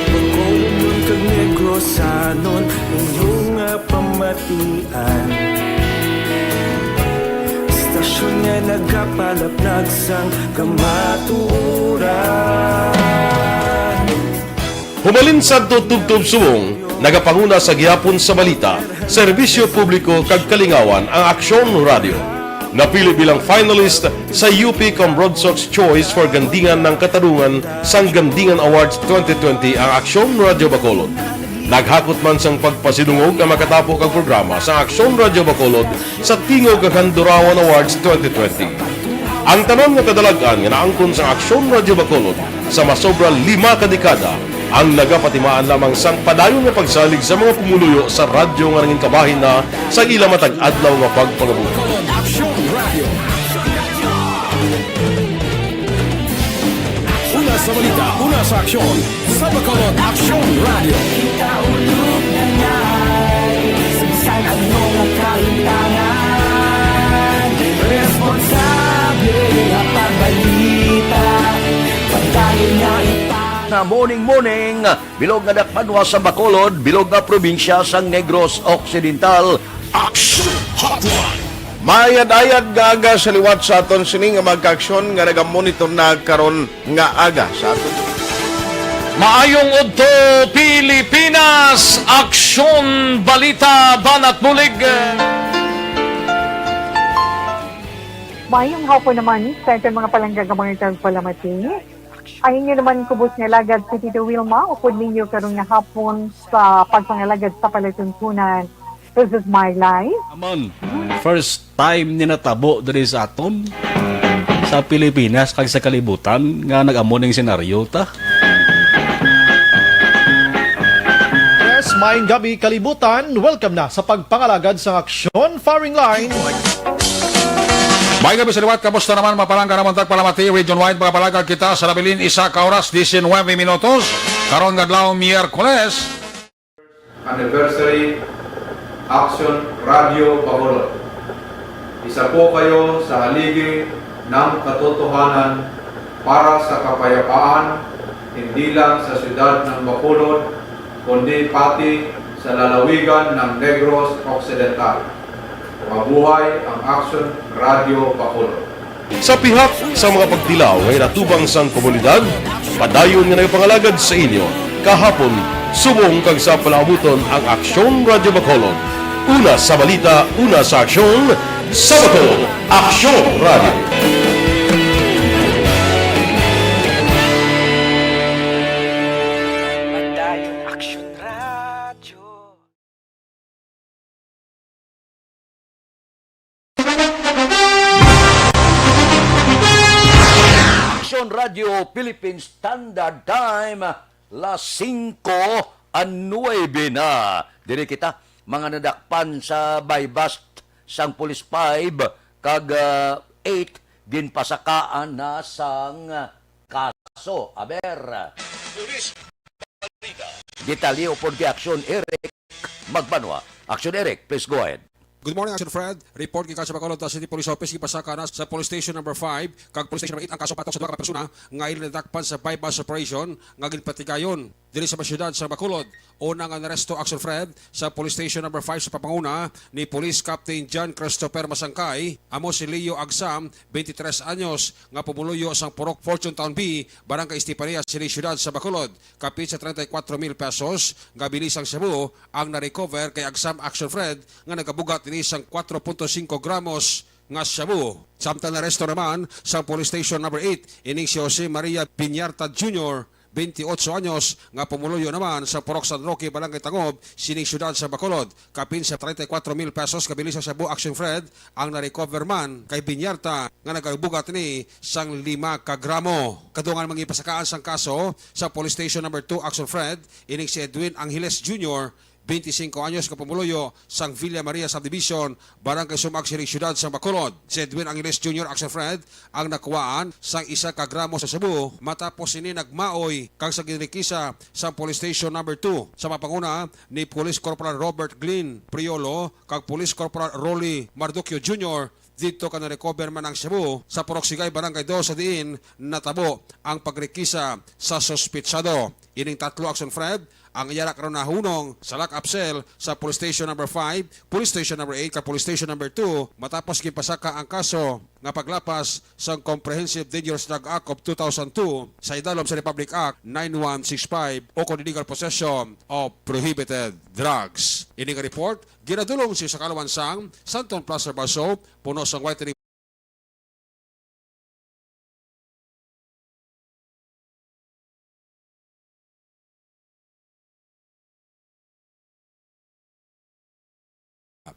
Pagkulong kag Negros sa nun, inyong batian. Stasyon nga nagapalapnag sang kamatuoran. Humalin sa tutubtub suwong, nagapanguna sa gihapon sa balita, serbisyo publiko kag kalingawan ang Aksyon Radio. Napili bilang finalist sa UP Broadsox Choice for Gandingan ng Katarungan sang Gandingan Awards 2020 ang Aksyon Radio Bacolod. Naghakot man sang pagpasidungog ang makatapo kang programa sa Aksyon Radio Bacolod sa Tingog kag Handurawan Awards 2020. Ang tanan nga kadalagan nga naangkon sa Aksyon Radio Bacolod sa masobra 5 kadekada ang nagapatimaan lamang sang padayon nga pagsalig sa mga pumuluyo sa radyo nga nangin kabahin na sa ila matag-adlaw nga pagpangabuhi. Una sa balita, una sa aksyon, sa Bacolod Aksyon Radio. Ikaulog na ngay, sumsan ang mga kaintangan. Responsable ang pagbalita, pagkain na Na morning, bilog nga dakpanwa sa Bacolod, bilog nga probinsya sang Negros Occidental. Action Hotline. Mayad-ayad nga aga sa liwat sa aton sining nga magka-aksyon nga nagamonitor na karon nga aga sa aton. Maayong udto Pilipinas, Aksyon Balita Banat Mulig. Mayong hapon naman sa itong mga palanggang mga palamati. Ayun nyo naman kubos nga lagad si Tito Wilma, upod ninyo karong nga hapon sa pagpangalagad sa palatuntunan. This is my life. Amon, first time ni natabo diri sa aton sa Pilipinas kag sa kalibutan nga nag-amon ning senaryo ta. Yes, maayong gabi kalibutan. Welcome na sa pagpangalagad sa Aksyon Firing Line. May gabi sa liwat, kamusta naman mapalangga naman tagpalamati, region-wide mga palagag kita sa labilin isa ka oras, 19 minutos, karon nga adlaw Miyerkules. Anniversary Action Radio Bacolod. Isa po kayo sa haligi ng katotohanan para sa kapayapaan, hindi lang sa siyudad ng Bacolod, kundi pati sa lalawigan ng Negros Occidental. Mabuhay ang Action Radio Bacolod. Sa pihak sa mga pagdilaw ay natubang sang komunidad, padayon nga nagpangalagad sa inyo. Kahapon, subong kag sa palaabuton ang Aksyon Radio Bacolod. Una sa balita, una sa aksyon, sa Bacolod, Aksyon Radio. Madayong Action Radio. Aksyon Radio Philippines Standard Time, las 5:09 na. Diri kita mga nadakpan sa bypass sang Police 5 kag 8 ginpasakaan na sang kaso. Aber. Detalye upod kay Aksyon Eric Magbanwa. Aksyon Eric, please go ahead. Good morning, Action Fred. Report kay sa Bacolod City Police Office gipasaka na sa Police Station number 5 kag Police Station number 8 ang kaso patok sa duha ka persona nga ilinadakpan sa bypass operation nga ginpatigayon diri sa syudad sa Bacolod. Una nga naresto, Action Fred, sa Police Station number 5 sa papanguna ni Police Captain John Christopher Masangkay, amo si Leo Agsam, 23 anyos, nga pumuluyo sang Purok Fortune Town B, Barangay Estipania, City Syudad sa Bacolod. Kapit sa 34,000 pesos nga bilis ang Cebu ang na-recover kay Agsam, Action Fred, nga nagabugat ni isang 4.5 gramos nga Cebu. Samtang naresto naman sa Police Station number 8 ining si Jose Maria Piñarta Jr., 28 anyos, nga pumuluyo naman sa Purok San Roque, Barangay Tangob, sining syudad sa Bacolod. Kapin sa 34,000 pesos kabilis sa Cebu, Action Fred, ang na-recover man kay Piñarta nga nagabugat ni sang 5 kagramo. Kadungan mangipasakaan sang kaso sa Police Station number 2, Action Fred, ining si Edwin Angeles Jr., 25 anyos, kapumuluyo sang Villa Maria Subdivision, Barangay Sumag, sining syudad sa Bacolod. Si Edwin Angeles Jr., Action Fred, ang nakuwaan sang 1 kagramo sa Cebu matapos ini nagmaoy kang sa ginrikisa sa Police Station number 2 sa mapanguna ni Police Corporal Robert Glynn Priolo kag Police Corporal Rolly Marduquio Jr. Dito ka na-recover man ang Cebu sa Purok Sigay, Barangay 2 sa diin natabo ang pagrikisa sa sospitsado. Ining tatlo, Action Fred, ang iyara karon na hunong sa lock-up cell sa Police Station number 5, Police Station number 8, Police Station number 2 matapos gipasaka ang kaso nga paglapas sa Comprehensive Dangerous Drug Act of 2002 sa idalom sa Republic Act 9165 o kung illegal possession of prohibited drugs. Ini nga report ginadulong si sa Kalawansang Santon Plaza Barso puno sa White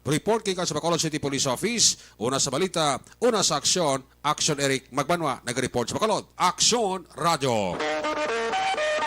report kay sa Bacolod City Police Office. Una sa balita, una sa aksyon. Action Eric Magbanwa, nag-report sa Bacolod. Action Radio.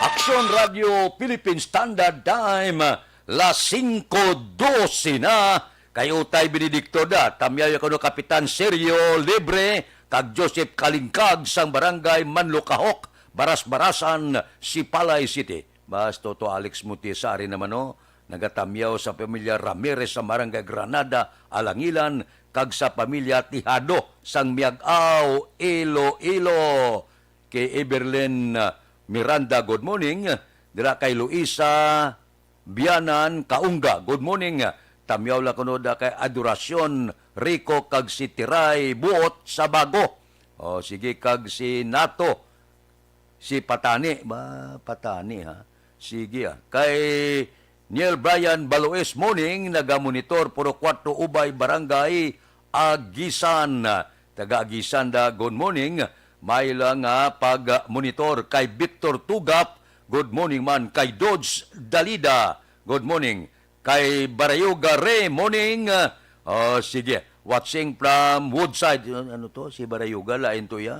Action Radio Philippine Standard Time, las 5:12 na. Kayo tayo Benedicto da, tamyayo ko no Kapitan Sergio Libre, kag Joseph Kalingkag sang barangay Manlukahok, Baras-Barasan, Sipalay City. Basto to Alex Mutisari naman no. Nagatamyaw sa pamilya Ramirez sa Barangay Granada, Alangilan, kag sa pamilya Tihado sang Miagaw, Iloilo. Kay Eberlyn Miranda, good morning. Dira kay Luisa Bianan, Kaungga, good morning. Tamyaw la kuno da kay Adoracion Rico kag si Tiray Buot sa Bago. O sige kag si Nato, si Patani, Patani ha. Sige kay Neil Brian Baloes morning, nagamonitor puro 4 Ubay Barangay Agisan. Taga Agisan da, good morning. May lang pag-monitor kay Victor Tugap, good morning man. Kay Dodge Dalida, good morning. Kay Barayuga Re, morning. Sige, watching from Woodside. Ano to? Si Barayuga, lain to ya?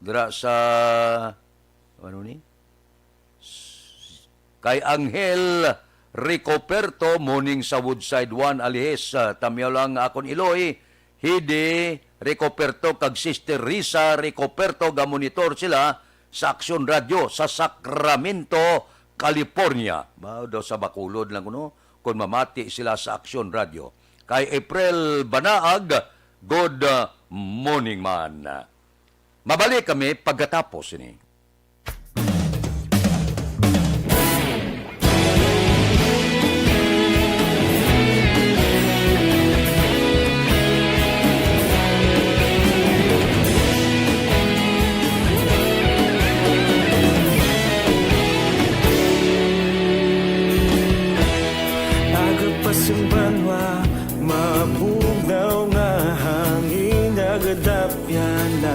Dira sa, ano ni? Kay Angel Ricoperto, morning sa Woodside 1, Alihes. Tamyaw lang akon Iloy, Hidi Ricoperto, kag Sister Risa Ricoperto, gamonitor sila sa Action Radio sa Sacramento, California. Daw sa Bacolod lang kuno, kung mamati sila sa Action Radio. Kay April Banaag, good morning man. Mabalik kami pagkatapos ini. Sumbanwa, mabugnaw nga hangin nagadapyan na.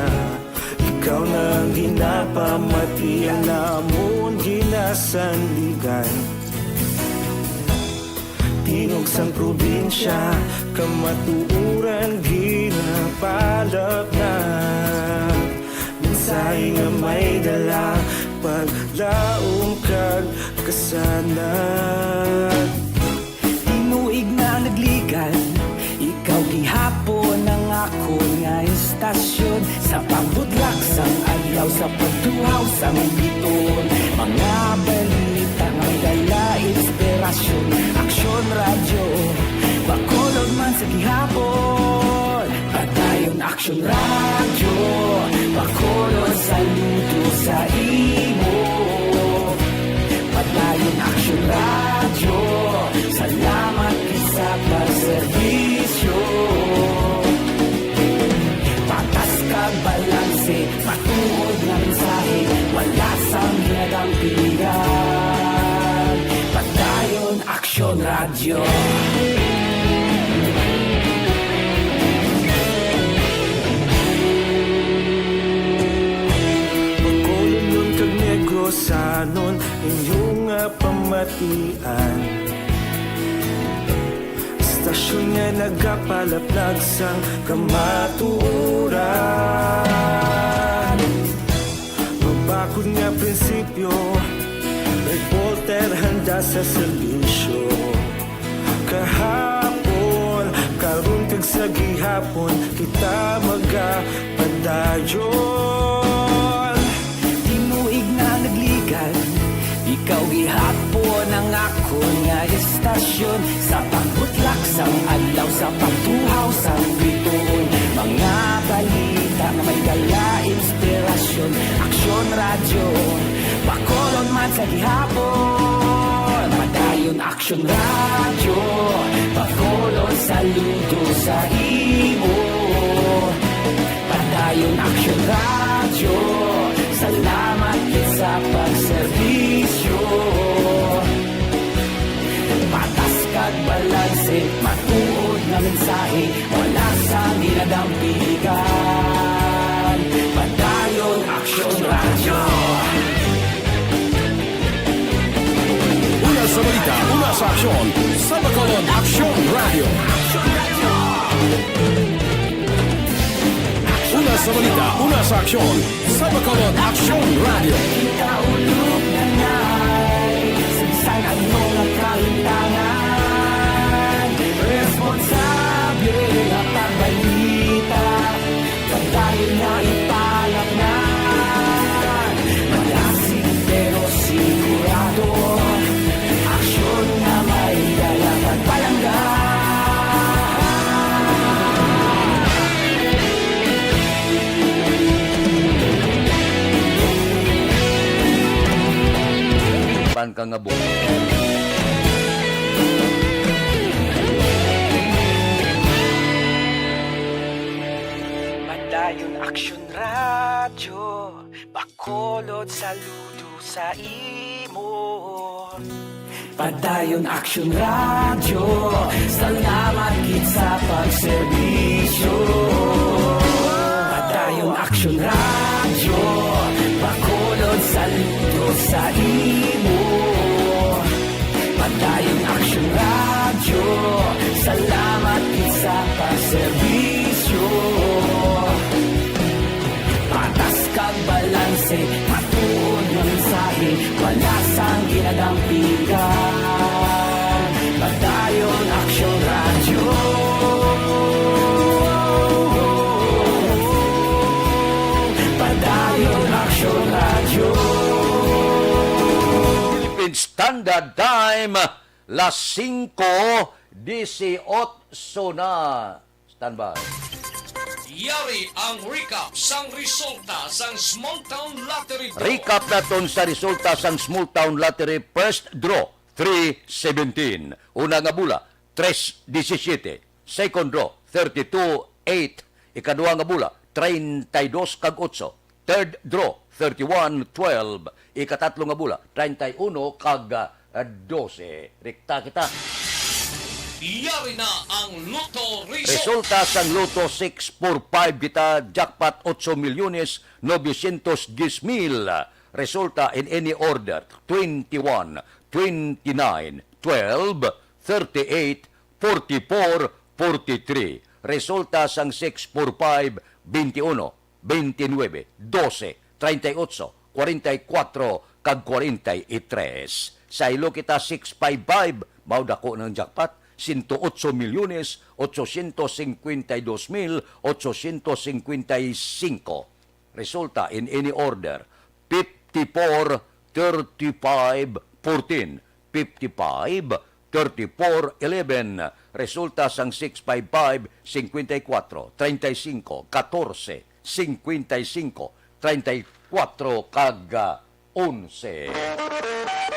Ikaw na ang ginapamatian namon ginasandigan. Tingog sang probinsya, kamatuuran ginapalap na. Mensahe nga may dala, paglaong kag kasanan. Nagligan, ikaw gihapon ang ako nga istasyon sa pambudlak sang adlaw sa pagtuhaw sang biton. Mga balita nga dala inspirasyon, Action Radio Bacolod man sa gihapon. Padayon Action Radio Bacolod, saludo sa imo. Padayon Action Radio, salamat sa pagserbisyo. Patas kag balanse, matuod nga mensahe, wala sang hinagang pilihan. Padayon Action Radio. Bacolod nun kag Negrosanon, inyong pamatian. Stasyon nga nagapalaplag sang kamatuuran. Mabakod nga prinsipyo, reporter handa sa serbisyo. Kahapon, karun kag sa gihapon, kita magapadayon. Tinuig na nagligan, ikaw gihapon ang ako nga istasyon sa pagbutlak sang adlaw sa pagtuhaw sang biton. Mga balita na may dala inspirasyon, Action Radio Bacolod man sa gihapon. Padayon Action Radio, Bacolod saludo sa imo. Padayon Action Radio, salamat gid sa pagserbisyo. Patas kag balanse, matuod na mensahe, wala sa ginadampigan. Padayon Action Radio. Una sa balita, una sa aksyon, sa Bacolod Action Radio. Una sa balita, una sa aksyon, sa Bacolod Action Radio. Kaulog na na'y sagsang ang mga kahintangan. Responsable at ang balita, pagdahil na ipalak na. Malasig pero sigurado, aksyon na may dalaman palangga. Pan ka nga buko. Padayon Action Radio, Bacolod saludo sa imo. Padayon Action Radio, salamat gid sa pagserbisyo. Padayon Action Radio, Bacolod saludo sa imo. Padayon Action Radio, salamat gid sa pagserbisyo. Patas kag balanse, matuod na mensahe, wala sang ginadampigan. Padayon Action Radio. Padayon Action Radio. Philippine Standard Time, las 5:18 na. Standby. Yari ang recap sang resulta sang Small Town Lottery Draw. Recap naton sa resulta sang Small Town Lottery First Draw 317. Una nga bula 317. Second draw 32-8. Ikaduha nga bula 32 kag 8. Third draw 31-12. Ikatatlo nga bula 31 kag 12. Rekta kita. Yari na ang Lotto Result. Resulta sang Lotto 645 kita, jackpot 8,910,000. Resulta in any order 21, 29, 12, 38, 44, 43. Resulta sang 645 21, 29, 12, 38, 44 kag 43. Sa ilo kita 655 mao dako ng jackpot 108,852,855. Resulta in any order 54, 35, 14, 55, 34, 11. Resulta sang 655, 54, 35, 14, 55, 34 kag 11.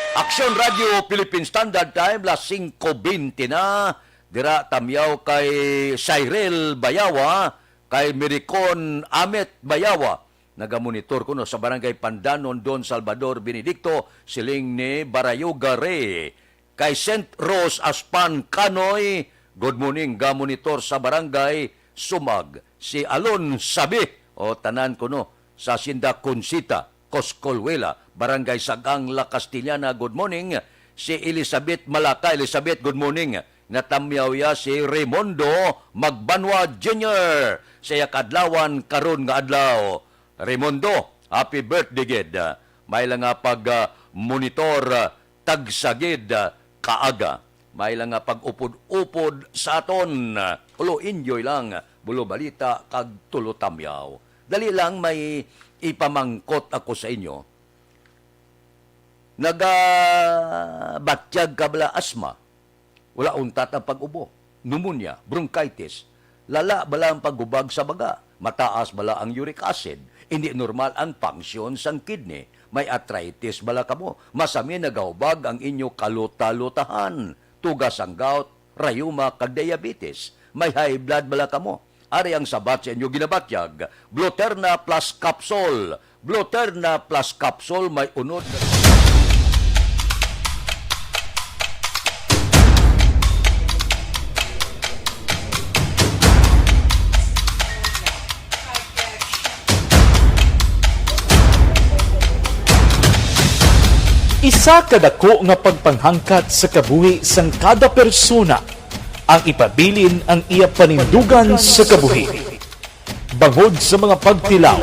Action Radio Philippine Standard Time, las 5:20 na. Dira tamyaw kay Cyril Bayawa, kay Miricon Amet Bayawa. Nagamonitor ko no sa Barangay Pandanon, Don Salvador Benedicto, siling ni Barayuga Ray. Kay St. Rose Aspan Canoy, good morning, gamonitor sa Barangay Sumag. Si Alon Sabi, o tanan ko no, sa Sinda Consita, Coscolwela, Barangay Sagang, La Castillana, good morning. Si Elizabeth Malaka, Elizabeth, good morning. Natamyaw ya si Raimundo Magbanwa Jr. Siya kadlawan karon nga adlaw. Raimundo, happy birthday gid. May lang nga pag-monitor tagsagid kaaga. May lang nga pag-upod-upod sa aton. Ulo enjoy lang, bulo balita kag tulo tamyaw. Dali lang may ipamangkot ako sa inyo. Nagabatyag ka bala asma. Wala untat ang pag-ubo. Pneumonia, bronchitis. Lala bala ang paggubag sa baga. Mataas bala ang uric acid. Hindi normal ang function sang kidney. May arthritis bala kamo. Masami nagahubag ang inyo kaluta-lutahan. Tugas ang gout, rayuma, kag diabetes. May high blood bala kamo. Ari ang sabat sa inyo ginabatyag. Gluterna plus capsule. Gluterna plus capsule may unod. Isa kadako nga pagpanghangkat sa kabuhi sang kada persona ang ipabilin ang iya panindugan sa kabuhi. Bangod sa mga pagtilaw,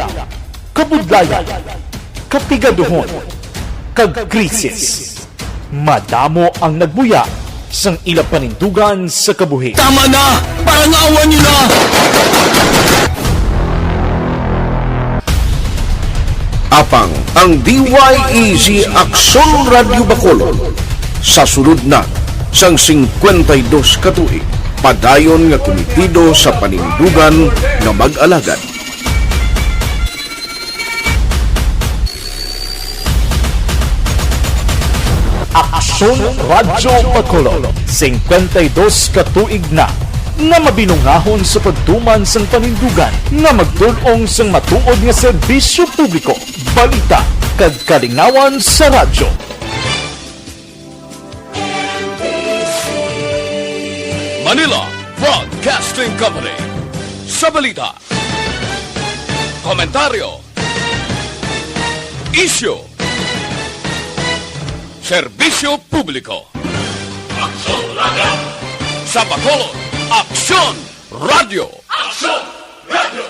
kabudlayan, kapigaduhon, kag krisis. Madamo ang nagbuya sang ila panindugan sa kabuhi. Tama na! Parang awan nyo na! Apang ang DYEZ Aksyon Radio Bacolod sa sulod na sang 52 katuig padayon nga komitido sa panindugan nga mag-alagad. Aksyon Radio Bacolod 52 katuig na nga mabinungahon sa pagtuman sang panindugan nga magdulong sang matuod nga serbisyo publiko, balita kag kalingawan sa radyo. Manila Broadcasting Company. Sa balita, komentaryo, issue, serbisyo publiko. Aksyon Radio! Sa Bacolod, Aksyon Radio! Aksyon Radio!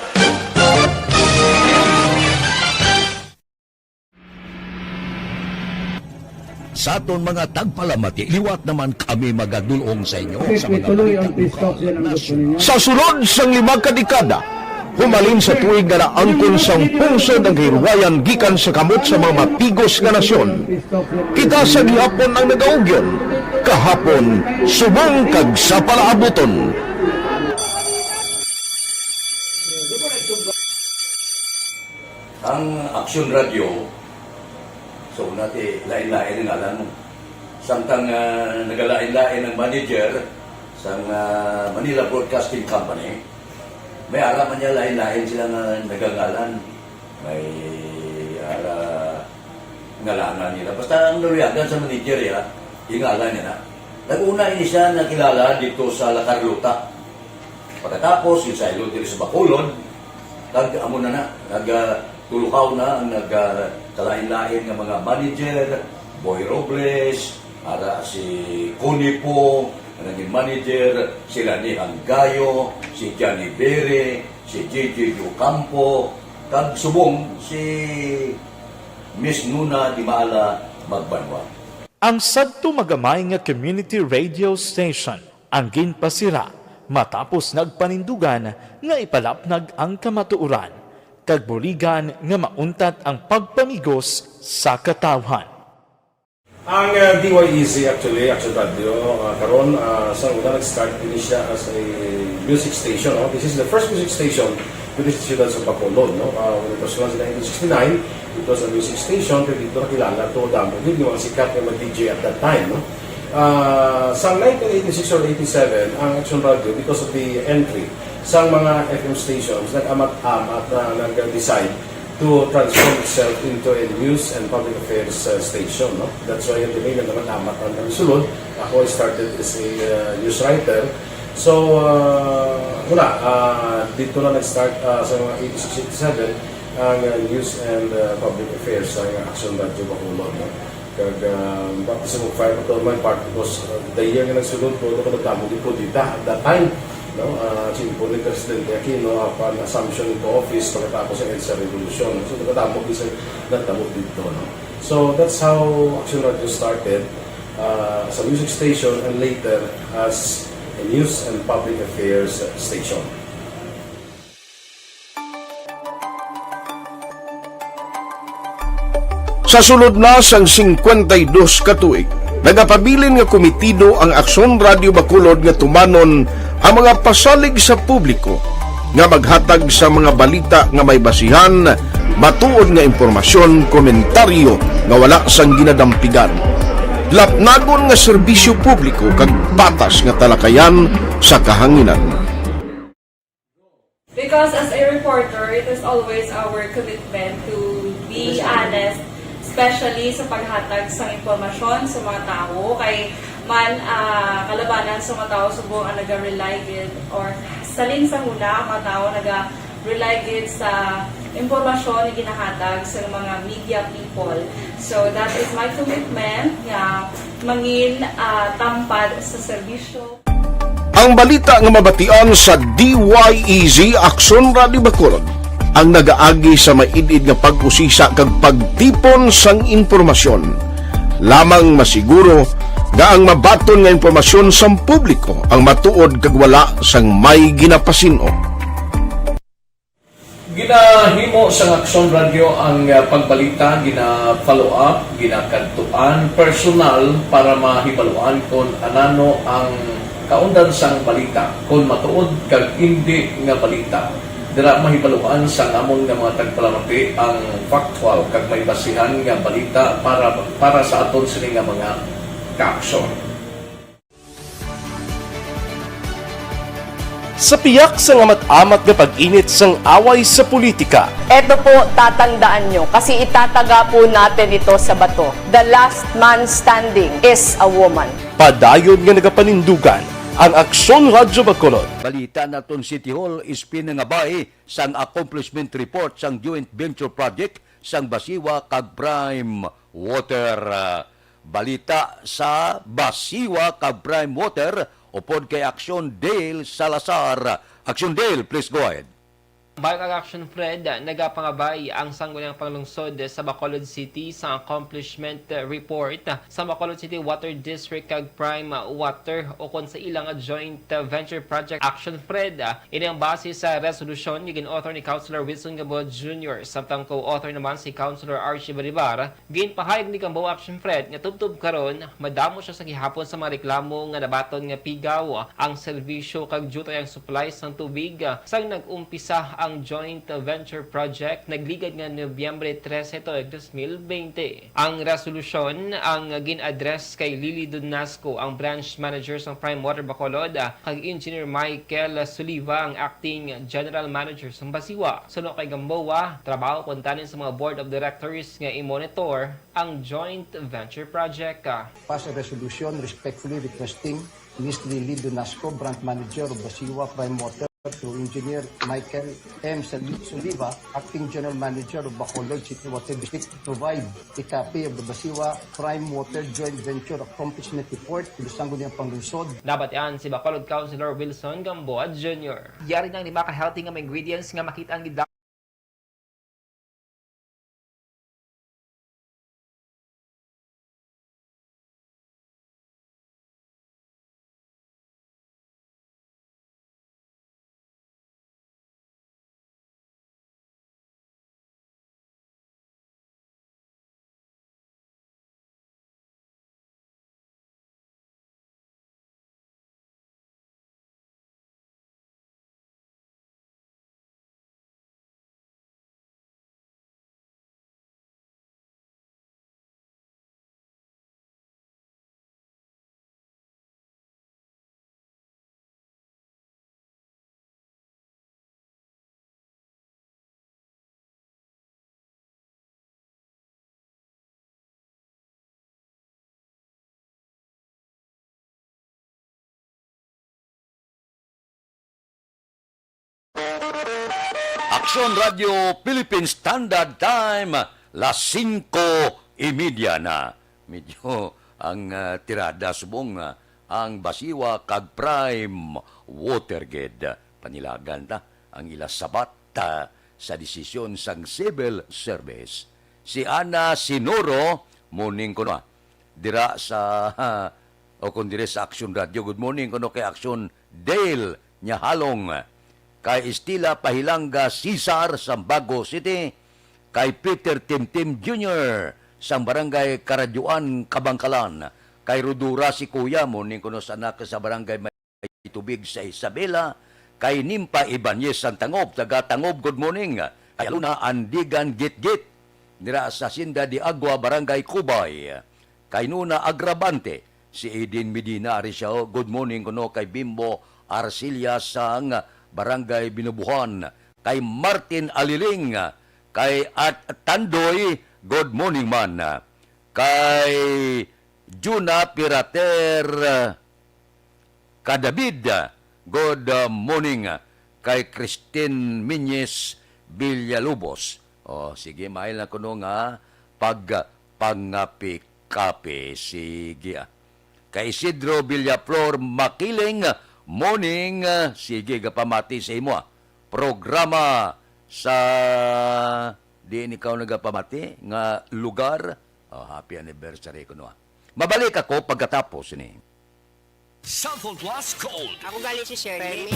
Sa aton mga tagpalamati, liwat naman kami magadulong sa inyo sa mga Sa sulod sang 5 kadekada, humalin sa tuig nga naangkon sang pungsod ang hirwayan gikan sa kamot sa mga mapigos nga nasyon. Kita sa gihapon ang nagaugyon, kahapon subong kag sa palaabuton. Ang Aksyon Radio, so nati lain-lain ang alam mo. Samtang nagalain-lain ang manager sa Manila Broadcasting Company, may alaman niya lain-lain sila nga nagangalan. May ngalangan nila. Basta ang naluyagan sa manager ya, ingalan niya na. Nag-una ini siya nakilala dito sa La Carlota. Pagkatapos, yung sa ilo dito sa Bacolod, amo na nagtulukaw na ang nagkalain-lain ng mga manager, Boy Robles, ara si Connie po, naging manager, sila ni Anggayo, si Johnny Bere, si JJ Ocampo, kag subong si Miss Nuna Di Maala Magbanwa. Ang sadto magamay nga community radio station ang ginpasira matapos nagpanindugan nga ipalapnag ang kamatuuran kag buligan nga mauntat ang pagpamigos sa katawhan. Ang DYEZ actually, Aksyon Radio, karon sa una nag-start din siya as a music station. No? This is the first music station with the Ciudad sa Bacolod. No? When it was launched in 1969, it was a music station, pero dito nakilala to damo. Hindi yung sikat na mag-DJ at that time. No? Sa 1986 or 87, ang Aksyon Radio, because of the entry sa mga FM stations, nag-amat-amat na nag-decide to transform itself into a news and public affairs station. No? That's why yung name naman amat ang sulod. Ako started as a news writer. So, dito na nag-start sa mga 86-87 ang news and public affairs sa Aksyon Radio Bacolod. No? Kag baptism of fire to my part because the year nga nagsulod ko, nagdamo ko dito at that time. No, simple ni Presidente Aquino upon assumption into office pagkatapos ng EDSA Revolution. So, nagdamo ko nagdamo dito. No? So, that's how Aksyon Radio started as a music station and later as a news and public affairs station. Sa sulod na sang 52 katuig, nagapabilin nga komitido ang Aksyon Radio Bacolod nga tumanon ang mga pasalig sa publiko nga maghatag sa mga balita nga may basihan matuod nga impormasyon, komentaryo nga wala sang ginadampigan. Lapnagon nga serbisyo publiko kag patas nga talakayan sa kahanginan. Because as a reporter, it is always our commitment to be honest, especially sa paghatag sa impormasyon sa mga tao, kay man kalabanan sa mga tao subong ang naga-rely gid or salin sa huna ang mga tao naga-rely gid sa impormasyon na ginahatag sa mga media people. So that is my commitment nga mangin tampad sa serbisyo. Ang balita nga mabatian sa DYEZ Aksyon Radio Bacolod ang nagaagi sa maidid nga pag-usisa kag pagtipon sang impormasyon. Lamang masiguro nga ang mabaton nga impormasyon sa publiko ang matuod kag wala sang may ginapasino. Ginahimo sa Aksyon Radio ang pagbalita, gina-follow up, ginakantuan personal para mahibaluan kung anano ang kaundan sang balita, kung matuod kag hindi nga balita. Dira mahibaluan sang amon nga mga tagpalamati ang factual kag may basihan nga balita para sa aton sini nga mga kaaksyon. Sa piyak sa amat-amat nga pag-init sang away sa politika. Ito po, tatandaan nyo, kasi itataga po natin ito sa bato. The last man standing is a woman. Padayon nga nagapanindugan ang Aksyon Radio Bacolod. Balita naton City Hall is pinangabay sang accomplishment report sang joint venture project sang Basiwa kag Prime Water. Balita sa Basiwa kag Prime Water upod kay Aksyon Dale Salazar. Aksyon Dale, please go ahead. Bago ang Action Fred, nagapangabay ang Sangguniang Panglungsod sa Bacolod City sa accomplishment report sa Bacolod City Water District kag Prime Water o kung sa ilang joint venture project Action Fred. Ini ang base sa resolusyon ni gin-author ni Councilor Wilson Gamboa Jr. samtang co-author naman si Councilor Archie Baribar. Ginpahayag ni Gamboa Action Fred nga tubtub karon madamo siya sa gihapon sa mga reklamo nga nabaton nga pigaw ang serbisyo kag jutay ang supply sang tubig sang nag-umpisa ang joint venture project nagligad nga Nobyembre 13 2020. Ang resolusyon ang gin-address kay Lily Dunasco, ang branch manager sa Prime Water Bacolod, kag Engineer Michael Suliva, ang acting general manager sa Basiwa. Suno kay Gamboa, trabaho puntanin sa mga board of directors nga i-monitor ang joint venture project. Pass a resolution respectfully requesting Ms. Lily Dunasco, branch manager of Basiwa Prime Water, to Engineer Michael M. Suliva, Acting General Manager of Bacolod City Water District, to provide a copy of the Basiwa Prime Water Joint Venture Accomplishment Report to the Sangguniang Panglungsod. Nabatian si Bacolod Councilor Wilson Gamboa Jr. Yari nang lima ka-healthy nga mga ingredients nga makita ang Aksyon Radio Philippine Standard Time, las 5:30 na. Medyo ang tirada subong ang Basiwa kag Prime Watergate. Panilagan ta ang ila sabat sa desisyon sang civil service. Si Ana Sinoro, morning ko na. Dira sa o kung dire sa Aksyon Radio. Good morning ko no kay Aksyon Dale Nyahalong. Kay Estila Pahilanga Cesar sa Bago City, kay Peter Timtim Jr. sa Barangay Karadyuan, Kabangkalan, kay Rudura si Kuya mo, ning kuno sa anak sa Barangay May Tubig sa Isabela, kay Nimpa Ibanez ang Tangob, taga Tangob, good morning, Kay aluna Andigan Gitgit dira sa Hacienda de Agua, Barangay Cubay. Kay Nuna Agravante, si Edin Medina Arisao. Good morning kuno kay Bimbo Arcilia sang Barangay Binubuhan. Kay Martin Aliling, kay Tandoy, good morning man. Kay Juna Pirater Kadabid, good morning. Kay Christine Minyes Villalobos. Sige, mahal na kuno nga pagpangapi-kapi. Sige. Kay Isidro Villaflor Makiling, morning. Sige, gapamati sa imo. Programa sa diin ikaw nagapamati nga lugar. Happy anniversary kuno. Mabalik ako pagkatapos ni. Cellphone Plus Gold. Ako galing si Shirley.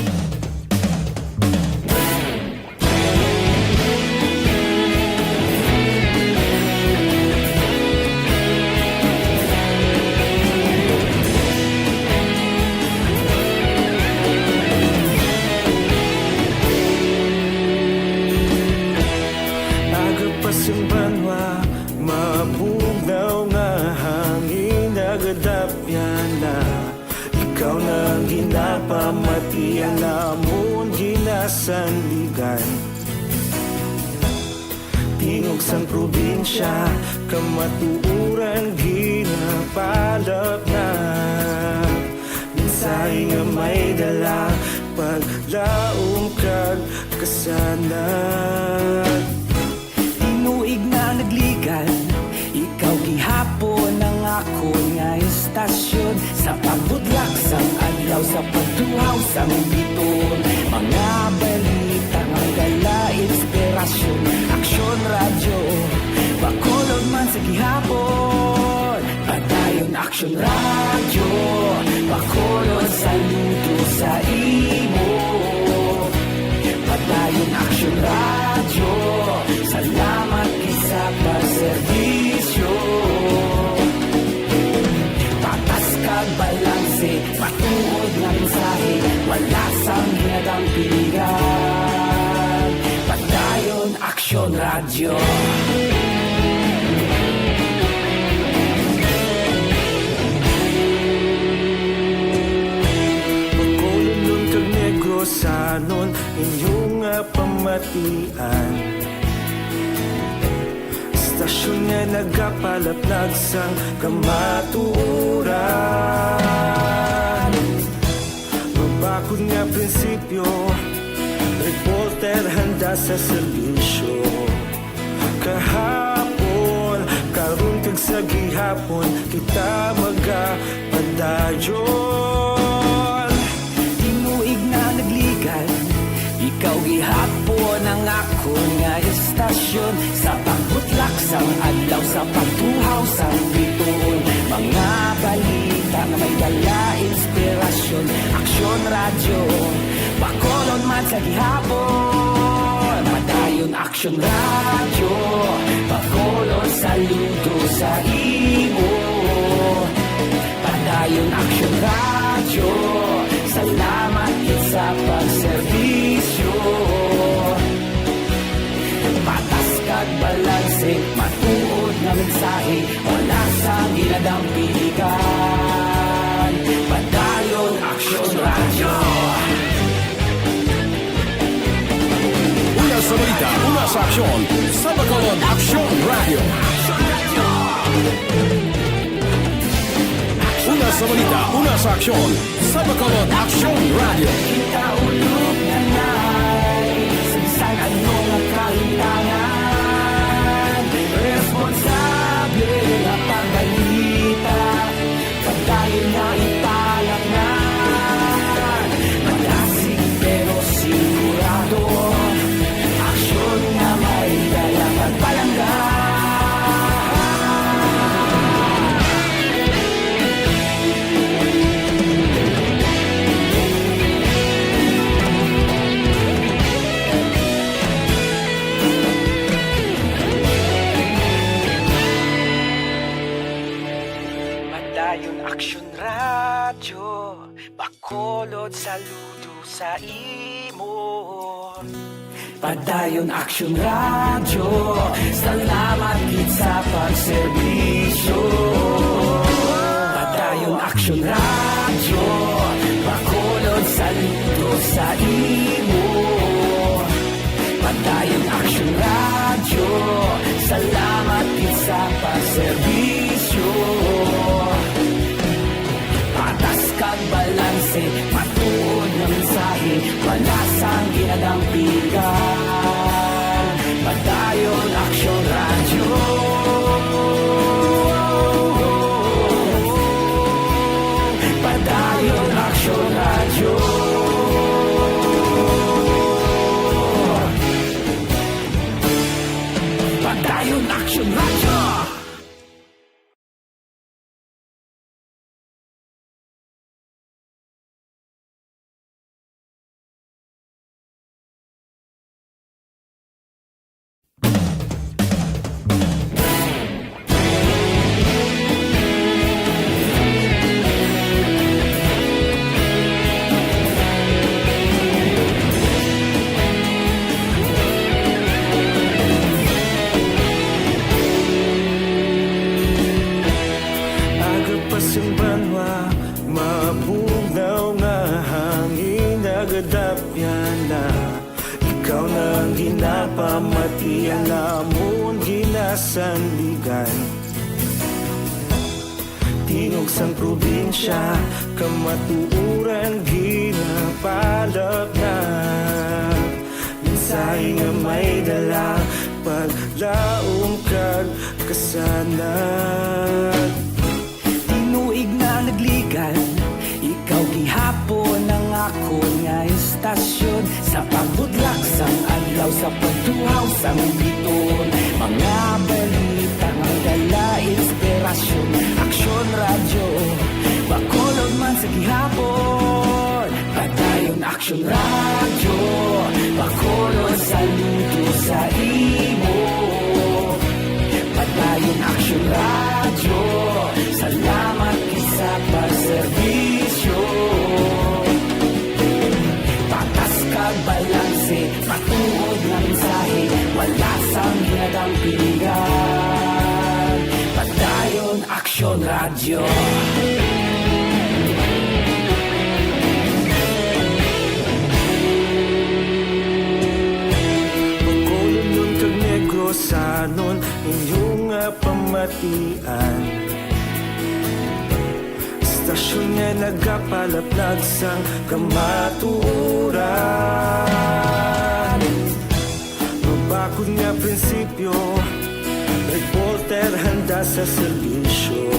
Simbanwa, mabugnaw nga hangin nagadapyan na ikaw na ginapamatian namon ginasanligan. Tingog sang probinsya, kamatuuran ginapalap na minsay nga may dala paglaom kag kasanan. Tinuig na nagligan, ikaw gihapon ang ako nga istasyon. Sa pagbudlak sang adlaw, sa pagtuhaw sang biton. Mga balita nga gala, inspirasyon. Aksyon radyo, bakolod man sa gihapon. Padayon aksyon radyo, bakolod saludo sa imo. Padayon aksyon radyo, salamat isa pa serbisyo. Patas kag balanse, matuod nga mensahe, wala sang ginadang piligan. Padayon aksyon radyo. Pagkulunod kag negosanon, inyong nga pamatian. Stasyon nga nagapalaplag sang kamatuuran. Mabakod nga prinsipyo, reporter handa sa serbisyo. Kahapon, karon kag sa gihapon, kita magapadayon. Tinuig na nagligan, ikaw gihapon ang ako nga istasyon. Sa pagbutlak sang adlaw, sa pagtuhaw sang biton. Mga balita na may dala, inspirasyon. Aksyon radyo, bakolon man sa gihapon. Padayon aksyon radyo, bakolon saludo sa imo. Padayon aksyon radyo, salamat sa pagserbisyo. Patas kag balanse, matuod na mensahe, wala sa ginadang piligan. Padayon aksyon radyo. Una sa balita, una sa aksyon, sa Bacolod Aksyon Radio. Una sa balita, una sa aksyon, sa Bacolod Aksyon Radio. Kita ulog na na'y sagsang ano nga kahilangan. Responsable na pagbalita, pagdayon na ipalak na. Malasig pero sigurado, aksyon na may dala pagpalanggan. Padayon aksyon radyo, bakolod saludo sa imo. Padayon Action Radio, salamat gid sa pagserbisyo. Padayon Action Radio, Bacolod saludo sa imo. Padayon Action Radio, salamat gid sa pagserbisyo. Patas kag balanse, matuod na mensahe, palasang ginadampigan. Padayon Action Radio. Padayon Action Radio. Padayon Action Radio. Agapasang banwa, mabugaw nga hangin nagadapyan na. Ikaw nang ginapamatian namon ginasandigan. Tingog sang probinsya, kamatuuran ginapalap na. Mensahe nga may dala, paglaom kag kasanag. Tinuig na nagligan, ikaw gihapon ang ako nga istasyon. Sa pagbudlak sang adlaw, sa pagtuhaw sang biton. Mga balita nga dala inspirasyon. Action Radio, Bacolod man sa gihapon. Padayon Action Radio, Bacolod saludo sa imo. Padayon Action Radio, salamat sa pagserbisyo. Patas kag balanse, matuod na mensahe, wala sang ginadampigan. Padayon Action Radio. Bacolod nun kag Negros sanon inyong pamatian. Istasyon nga nagapalaplag sang kamatuuran. Mabakod nga prinsipyo, reporter handa sa serbisyo.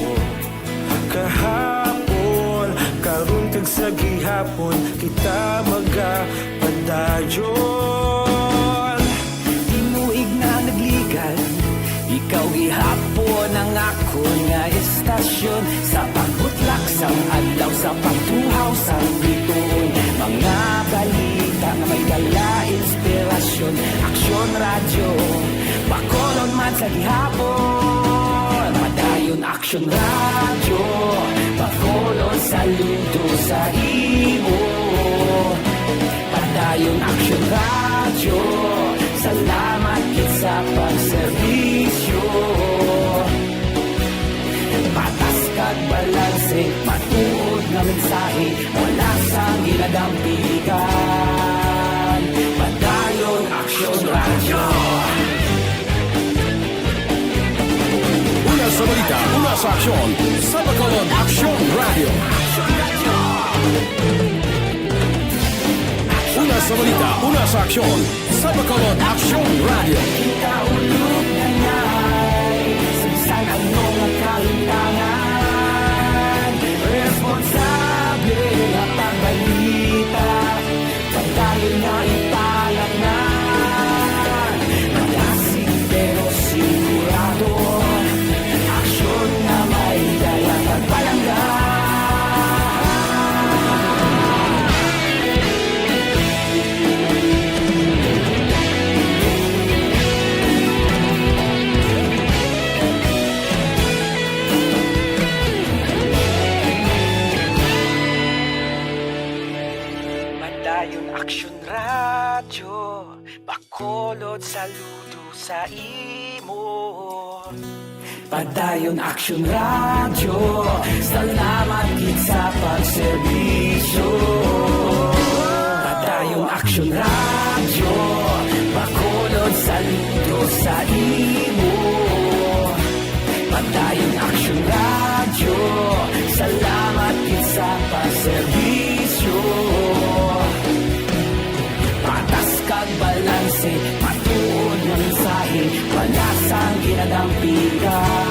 Kahapon, karon kag sa gihapon, kita magapadayon. Tinuig na nagligan, ikaw gihapon ang ako nga istasyon. Sa pagbutlak sang adlaw, sa pagtuhaw sang biton. Mga balita nga may dala inspirasyon. Action Radio, Bacolod man sa gihapon. Padayon Action Radio, Bacolod saludo sa imo. Padayon Action Radio, salamat gid sa pagserbisyo. Patas kag balanse, matuod na mensahe, wala sang ginadampigan. Padayon Action Radio. Una sa balita, una sa aksyon, sa Bacolod Action Radio. Una sa balita, una sa aksyon, sa Bacolod Action Radio. Kita ulog na ngay, sigsag ang mga kalintangan. Responsable at ang balita, pagdayon na ipalat na. Malasig pero sigurado, aksyon na may dala pagpalanggan. radyo, Bacolod saludo sa imo. Padayon Action Radio, salamat gid sa pagserbisyo. Padayon Action Radio, Bacolod saludo sa imo. Padayon Action Radio, salamat gid sa pagserbisyo. Patas kag balanse, matuod ng mensahe, palasang ginadampigan.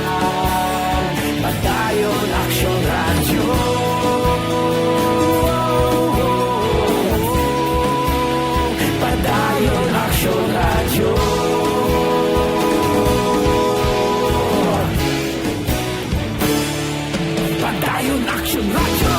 Padayon Action Radio. Padayon Action Radio. Padayon Action Radio.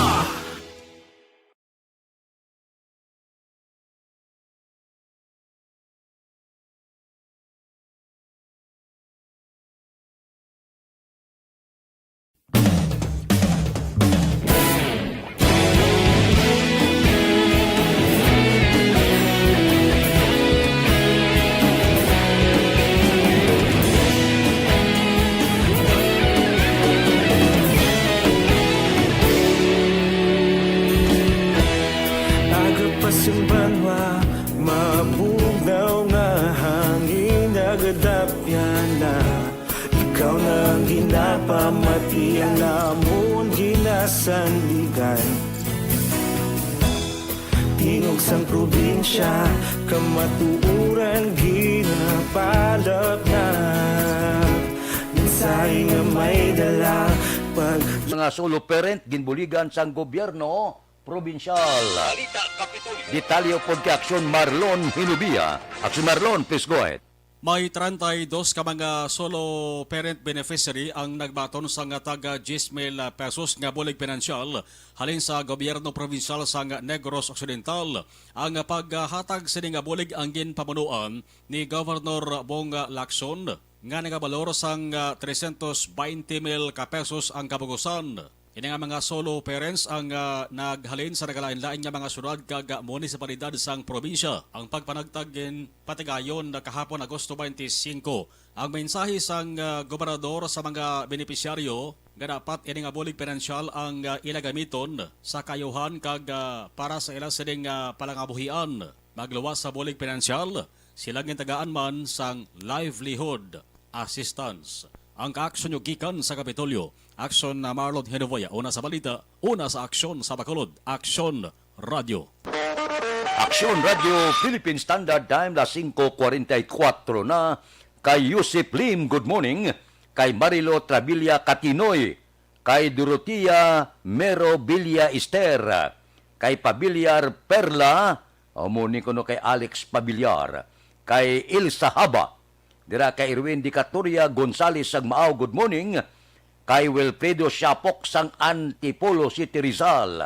Agapasumbanwa, mabugnaw nga hangin nagadapyan na. Ikaw nang ginapamati ang namon ginasandigan. Tingog sang probinsya, kamatuuran ginapalap na. Mensahe nga may dala pag Mga solo parent ginbuligan sang gobyerno probinsyal. Detalyo pod kay Aksyon Marlon Hinubia. Aksyon Marlon, please go ahead. May 32 ka mga solo parent beneficiary ang nagbaton sa nga taga 10,000 pesos nga bulig pinansyal halin sa gobyerno provinsyal sa Negros Occidental. Ang paghatag sini nga bulig ang ginpamunuan ni Governor Bong Lacson nga nagabalor sang 320,000 ka pesos ang kabugusan. Ini nga mga solo parents ang naghalin sa nagalain-lain nga mga sunod kag munisipalidad sang probinsya. Ang pagpanagtagin patigayon na kahapon Agosto 25. Ang mensahe sang gobernador sa mga benepisyaryo nga dapat ini nga bulig pinansyal ang ilagamiton sa kayuhan kag para sa ilang sining palangabuhian. Magluwas sa bulig pinansyal, sila gintagaan man sang livelihood assistance. Ang kaaksyon yung gikan sa Kapitolyo, Aksyon na Marlon Hinovoya, una sa balita, una sa aksyon sa Bacolod, Aksyon Radio. Aksyon Radio Philippine Standard Time, la 5:44 na. Kay Yusip Lim, good morning. Kay Marilo Travilla Catinoy. Kay Dorotea Mero Villa Ester. Kay Pabiliar Perla, muni ko no kay Alex Pabiliar. Kay Ilsa Haba. Dira kay Irwin Dicatoria Gonzales sang Maaw, good morning. Kay Wilfredo Siapok sang Antipolo City Rizal.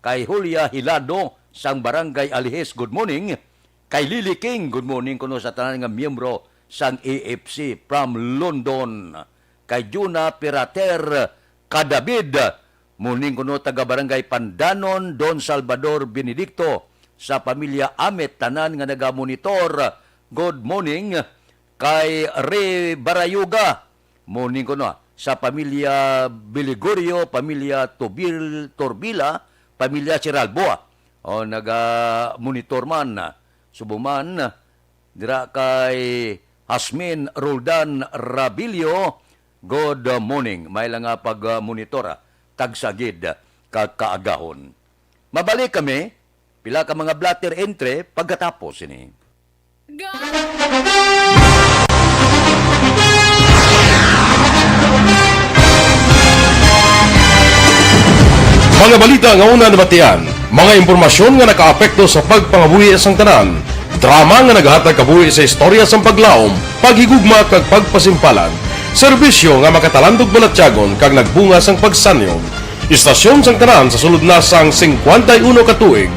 Kay Julia Hilado sang Barangay Alihes, good morning. Kay Lily King, good morning kuno sa tanan nga miyembro sang AFC from London. Kay Juna Pirater Kadabid, morning kuno taga Barangay Pandanon, Don Salvador Benedicto sa pamilya Amet tanan nga nagamonitor, good morning. Kay Re Barayuga, morning ko na, sa pamilya Biligorio, pamilya Torbila, pamilya Chiralboa. O naga-monitor man, subuman, dira kay Hasmin Roldan Rabilio, good morning. May lang nga pag-monitora, tagsagid kakaagahon. Mabalik kami, pila ka mga blatter entry pagkatapos ini. Mga balita nga una nabatian, mga impormasyon nga nakaapekto sa pagpangabuhi sang tanan, drama nga naghatag kabuhi sa istorya sang paglaom, paghigugma kag pagpasimpalan, serbisyo nga makatalandog balatyagon kag nagbunga sang pagsanyon, istasyon sang tanan sa sulod na sang 51 ka tuig,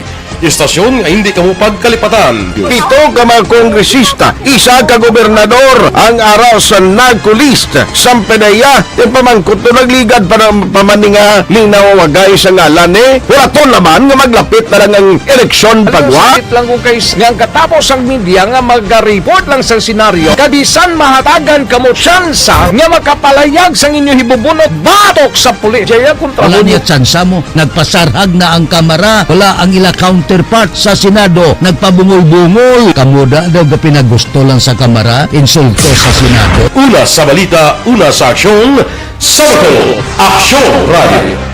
Istasyon nga hindi kamupag kalipatan. 7 ka mga kongresista, 1 ka gobernador ang araw sa nagkulist sa PDEA yung pamangkot to nagligad para pamaninga ning nawawagay sa ngalan wala to naman nga maglapit na lang ang eleksyon pagwa. Sakit lang ko guys nga katapos ang media nga mag-report lang sa senaryo kabisan mahatagan kamo tsansa nga makapalayag sa inyo hibubunot batok sa pulis. Jaya kontra Wala niya tsansa mo. Nagpasarhag na ang kamara. Wala ang ila counterpart sa Senado. Nagpabungol-bungol. Kamuda daw ga pinagusto lang sa kamara. Insulto sa Senado. Una sa balita, una sa aksyon, sa Bacolod, Aksyon Radio.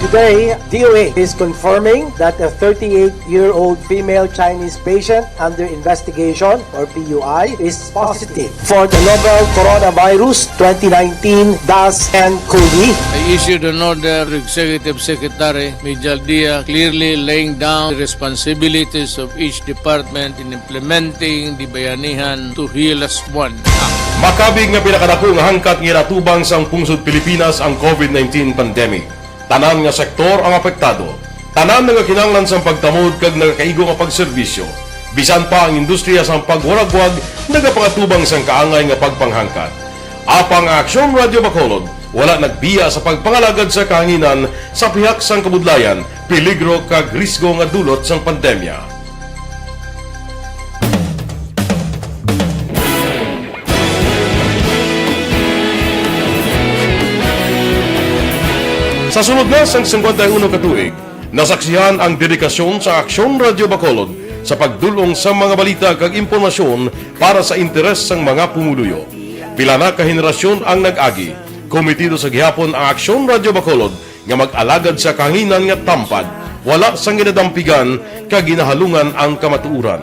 Today, DOA is confirming that a 38-year-old female Chinese patient under investigation, or PUI, is positive for the novel coronavirus 2019-10-CoV. I issued an order to Executive Secretary Major Dia clearly laying down the responsibilities of each department in implementing the Bayanihan to Heal as One Act. Makabig nga pinakadako nga hangkat nga natubang sang pungsod Pilipinas ang COVID-19 pandemic. Tanan nga sektor ang apektado. Tanan nga kinahanglan sang pagtamod kag nagakaigo nga pagserbisyo. Bisan pa ang industriya sang pagwaragwag nagapangatubang sang kaangay nga pagpanghangkat. Apang Aksyon Radio Bacolod wala nagbiya sa pagpangalagad sa kahanginan sa pihak sang kabudlayan, peligro kag risgo nga dulot sang pandemya. Sa sunod na sang 51 katuig, nasaksihan ang dedikasyon sa Aksyon Radio Bacolod sa pagdulong sa mga balita kag impormasyon para sa interes sang mga pumuluyo. Pila na ka henerasyon ang nag-agi, komitido sa gihapon ang Aksyon Radio Bacolod nga mag-alagad sa kahanginan nga tampad, wala sang ginadampigan kag ginahalungan ang kamatuuran.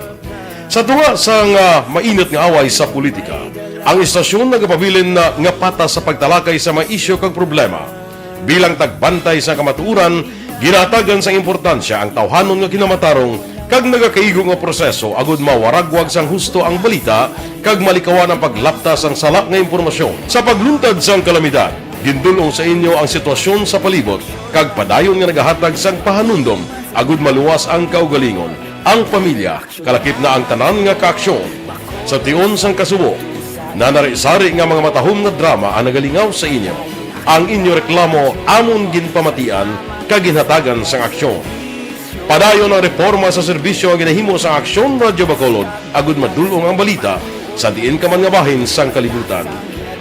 Sa tunga sang mainit nga away sa politika, ang istasyon nagapabilin na nga patas sa pagtalakay sa mga isyu kag problema. Bilang tagbantay sa kamatuuran, ginatagan sa importansya ang tawhanon nga kinamatarong kag nagakaigo nga proseso agud mawaragwag sang husto ang balita kag malikawan ang paglaptas ang salak nga impormasyon. Sa pagluntad sang kalamidad, gindulong sa inyo ang sitwasyon sa palibot kag padayon nga nagahatag sang pahanundom agud maluwas ang kaugalingon, ang pamilya, kalakip na ang tanan nga kaaksyon. Sa tion sang kasubo, nanari-sari nga mga matahom nga drama ang nagalingaw sa inyo. Ang inyo reklamo amon ginpamatian kag ginhatagan sang aksyon. Padayon ang reforma sa serbisyo ang ginahimo sa Aksyon Radio Bacolod agud madulong ang balita sa diin ka man nga bahin sang kalibutan.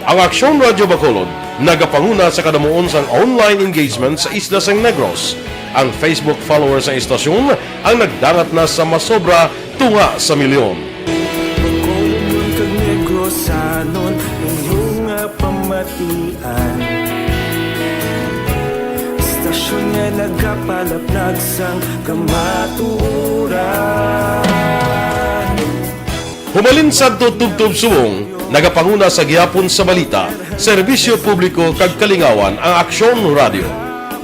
Ang Aksyon Radio Bacolod nagapanguna sa kadamuon sang online engagement sa isla sang Negros. Ang Facebook followers sa istasyon ang nagdangat na sa masobra tunga sa milyon. Bacolod kag Negros sanon inyong pamatian. Istasyon nga nagapalaplag sang kamaturan. Humalin sa tutubtub suwong, nagapanguna sa gihapon sa balita, serbisyo publiko kag kalingawan ang Aksyon Radio.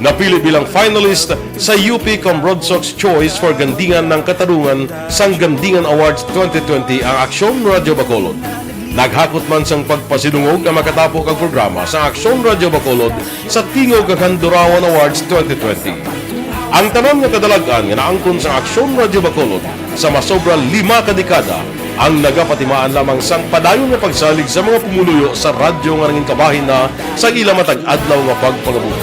Napili bilang finalist sa UP Broadsox Choice for Gandingan ng Katarungan sang Gandingan Awards 2020 ang Aksyon Radio Bacolod. Naghakot man sang pagpasidungog ang makatapo kag programa sa Aksyon Radio Bacolod sa Tingog kag Handurawan Awards 2020. Ang tanan nga kadalagan nga naangkon sa Aksyon Radio Bacolod sa masobra 5 ka dekada ang nagapatimaan lamang sang padayon nga pagsalig sa mga pumuluyo sa radyo nga nangin kabahin na sa ila matag adlaw nga pagpangabuhi.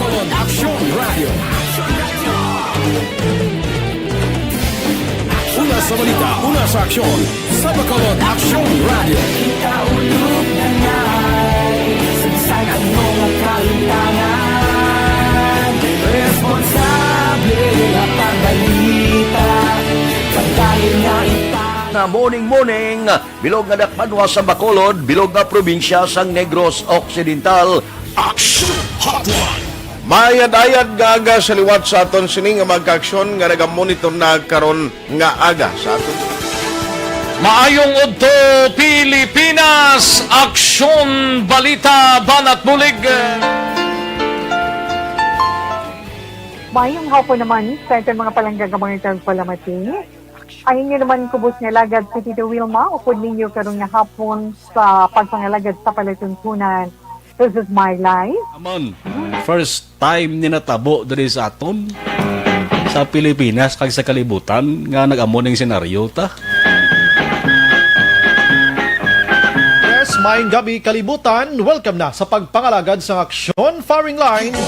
Una sa balita, una sa aksyon, sa Bacolod Aksyon Radio. Ikaulog na nga'y sagsagad mo ang kalintangan. Responsable ang pagbalita, pagdahil nga Na morning, bilog nga dakpanwa sa Bacolod, bilog nga probinsya sang Negros Occidental. Action Hotline! Mayad-ayad nga aga sa liwat sa aton sining nga magkaaksyon nga nagamonitor na karon nga aga sa aton. Maayong udto Pilipinas, Aksyon Balita Banat Bulig. Mayong hapon naman sa ating mga palanggagamang palamati. Ang inyo naman kubos nga lagad si Tito Wilma, upod ninyo karong nga hapon sa pagpangalagad sa palatuntunan. This is my life. Amon, first time ni natabo diri sa aton. sa Pilipinas kag sa kalibutan nga nag-amo ning senaryo ta. Yes, maayong gabi kalibutan. Welcome na sa pagpangalagad sa aksyon firing line.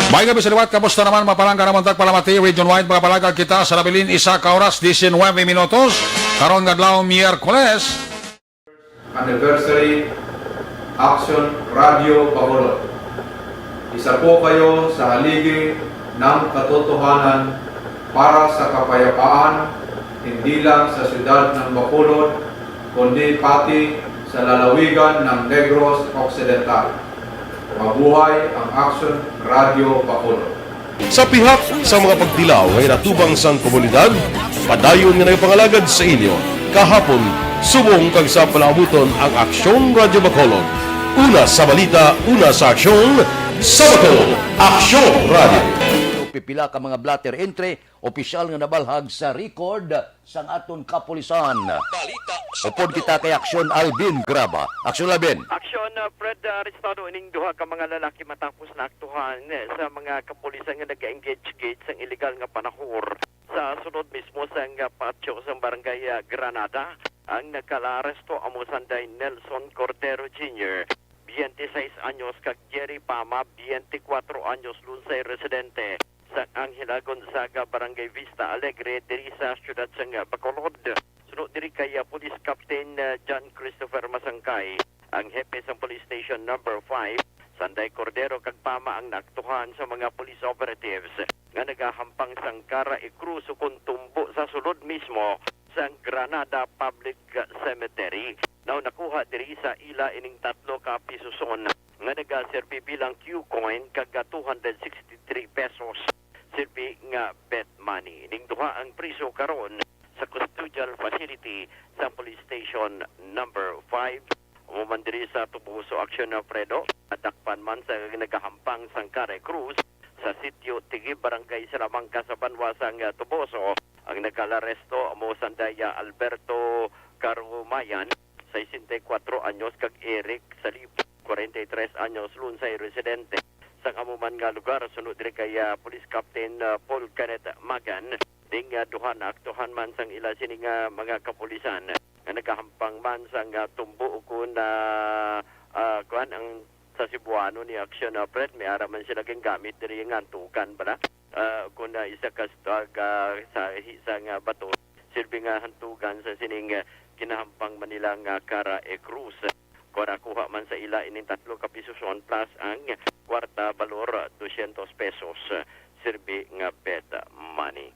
May gabi sa liwat, kamusta naman mapalangga naman tagpalamati, region-wide mga palagag kita sa Labilin, isa ka oras, 19 minutos, karon ngadlaw Miyerkules. Anniversary Action Radio Bacolod. Isa po kayo sa haligi ng katotohanan para sa kapayapaan, hindi lang sa siyudad ng Bacolod, kundi pati sa lalawigan ng Negros Occidental. Mabuhay ang Action Radio Bacolod. Sa pihak sa mga pagdilaw ay natubang sang komunidad, padayon nga nagpangalagad sa inyo. Kahapon, subong kag sa palaabuton ang Aksyon Radio Bacolod. Una sa balita, una sa aksyon, sa Bacolod, Aksyon Radio. Pipila ka mga blatter entry, opisyal nga nabalhag sa record sang aton kapulisan. Upod kita kay Aksyon Alvin Graba. Aksyon Alvin. Aksyon Fred arestado ining duha ka mga lalaki matapos na aktuhan sa mga kapulisan nga nag-engage sa illegal nga panahor sa sunod mismo sang patio sa barangay Granada. Ang nagkalaresto amo sanday Nelson Cordero Jr., 26 anyos, kag Jerry Pama, 24 anyos, lunsay residente sa Angela Gonzaga, Barangay Vista Alegre, diri sa siyudad sang Bacolod. Sunod diri kay Police Captain John Christopher Masangkay, ang hepe sa Police Station number 5, Sanday Cordero kag Pama ang naktuhan sa mga police operatives nga nagahampang sang Cara e Cruz kung tumbo sa sulod mismo sa Granada Public Cemetery. Now nakuha diri sa ila ining 3 ka pisuson nga nagaserbi bilang Q-coin kag 263 pesos silbi nga bet money. Ning duha ang priso karon sa custodial facility sa Police Station number 5. Umuman diri sa Tubuso Action na Fredo, adakpan man sa nagahampang sang Cara Cruz sa sitio Tigi, Barangay Salamangka sa Banwasang Tubuso. Ang nagkalaresto amo sandaya Alberto Carumayan, 64 anyos, kag Eric Salip, 43 anyos, lunsay residente sa amuman nga lugar. Sunod diri kay Police Captain Paul Kenneth Magan, ding duha na aktuhan man sang ila sining mga kapulisan nga nagahampang man sang tumbo kun kuan ang sa Cebuano ni Action Fred, may araman sila kang gamit diri nga tukan bala kun isa ka sa isang bato silbi nga hantugan sa sining kinahampang Manila nga Cara e Cruz. Kuha man sa ila ining 3 ka pisuson plus ang kwarta balor 200 pesos silbi nga bet money.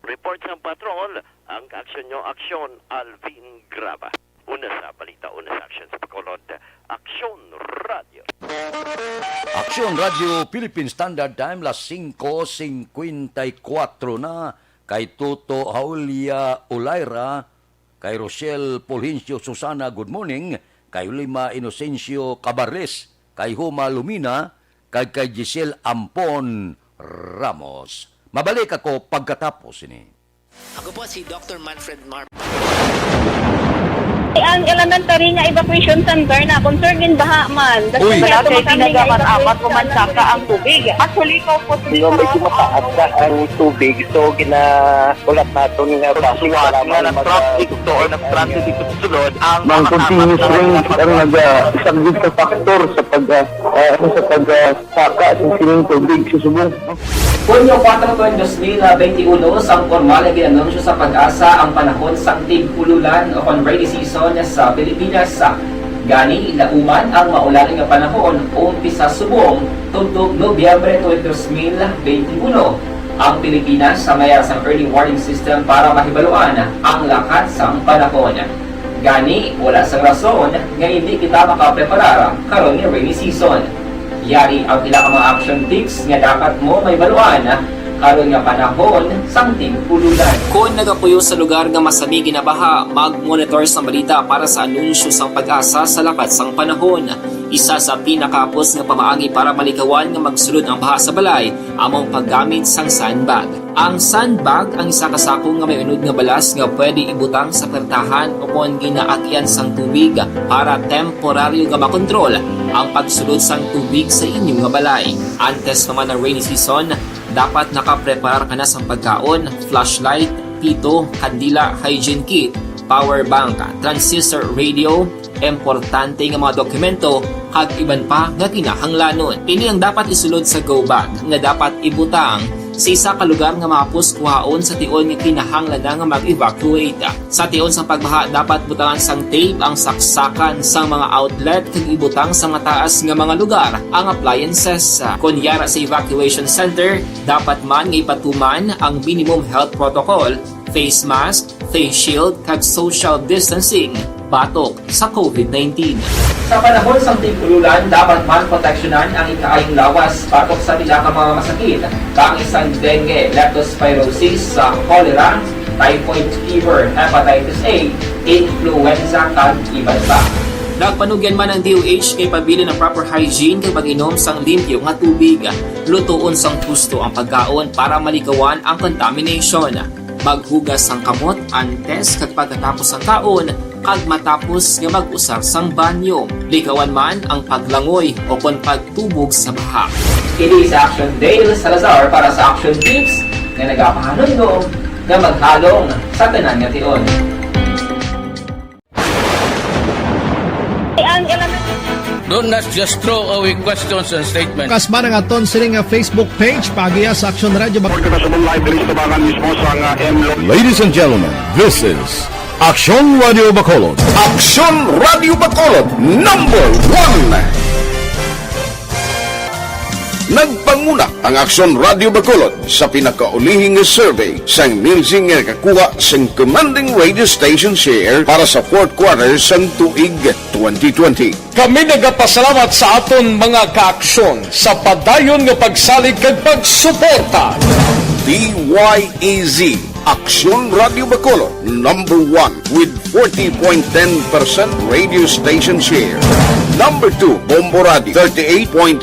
Report ng patrol, ang aksyon nyo, Aksyon Alvin Graba. Una sa balita, una sa aksyon sa Bacolod, Aksyon Radio. Aksyon Radio Philippine Standard Time, las 5:54 na. Kay Toto Haulia Olaira, kay Rochelle Polhincio Susana, good morning. Kay Lima Inocencio Cabarres, kay Huma Lumina, kay Giselle Ampon Ramos. Mabalik ako pagkatapos ini. Ako po si Dr. Manfred Mar. Ang elementary nga evacuation center na concern din baha man. Uy, kasi pinagamat-amat kumansaka ang tubig. Actually, ko po Hindi mo medyo mataas na ang tubig. So, ulat nato nga pasuwat nga ng traffic to or ng traffic dito sa sulod. Ang continuous rain ang isang good factor sa pagsaka sa sining tubig sa subong. Hunyo 4, 2021, sang formal na ginanunsyo sa Pag-asa ang panahon sa tig-ululan o rainy season sa Pilipinas. Gani, lauman ang maulaling nga panahon umpisa subong tuntog Nobyembre 2021. Ang Pilipinas sa mayroon sang early warning system para mahibaluan ang lakat sang panahon. Gani, wala sang rason nga hindi kita makapreparar karon nga rainy season. Yari ang ilang mga action tips nga dapat mo may baluan karon nga panahon sang tig-ululan. Kung nagapuyo sa lugar nga masabi ginabaha, mag-monitor sa balita para sa anunsyo sang Pag-asa sa lakat sang panahon. Isa sa pinakapos nga pamaagi para malikawan nga magsulod ang baha sa balay, among paggamit sang sandbag. Ang sandbag ang isa ka sako nga may unod nga balas nga pwede ibutang sa pertahan o kung ginaagyan sang tubig para temporaryo nga makontrol ang pagsulod sang tubig sa inyong nga balay. Antes naman ng rainy season, dapat nakaprepare ka na sa pagkaon, flashlight, pito, kandila, hygiene kit, power bank, transistor radio, importante nga mga dokumento kag iban pa nga kinahanglanon. Ini ang dapat isulod sa go bag nga dapat ibutang sa isa ka lugar nga mapus kuhaon sa tion nga kinahanglan nga mag-evacuate. Sa tion sa pagbaha dapat butangan sang tape ang saksakan sa mga outlet kag ibutang sa mga taas nga mga lugar ang appliances. Kunyara sa evacuation center, dapat man nga ipatuman ang minimum health protocol, face mask, face shield kag social distancing batok sa COVID-19. Sa panahon sa tigululan, dapat man proteksyonan ang ikaayong lawas batok sa pila ka mga masakit, kang isang dengue, leptospirosis, cholera, typhoid fever, hepatitis A, influenza kag iban pa. Nagpanugyan man ang DOH kay pabili ng proper hygiene kay pag-inom sang limpyo nga tubig, lutuon sang gusto ang pagkaon para malikawan ang contamination. Maghugas sang kamot antes kag pagkatapos ang kaon kag matapos nga mag-usar sang banyo. Likawan man ang paglangoy o kon pagtubog sa baha. Kini sa Action Dale Salazar para sa Action Tips nga nagapahanundong nga maghalong sa tanan nga tion. Don't not just throw away questions and statements. Kasma ng aton siling nga Facebook page pagiya sa Action Radio Bacolod. Ladies and gentlemen, this is Action Radio Bacolod. Action Radio Bacolod number 1. Nagpanguna ang Action Radio Bacolod sa pinakaulihing survey sang nilsing nga kakuha sang commanding radio station share para sa fourth quarter sang tuig 2020. Kami nagapasalamat sa aton mga kaaksyon sa padayon nga pagsalig kag pagsuporta. DYEZ Action Radio Bacolod number 1 with 40.10% radio station share. Number 2, Bombo Radio, 38.70%.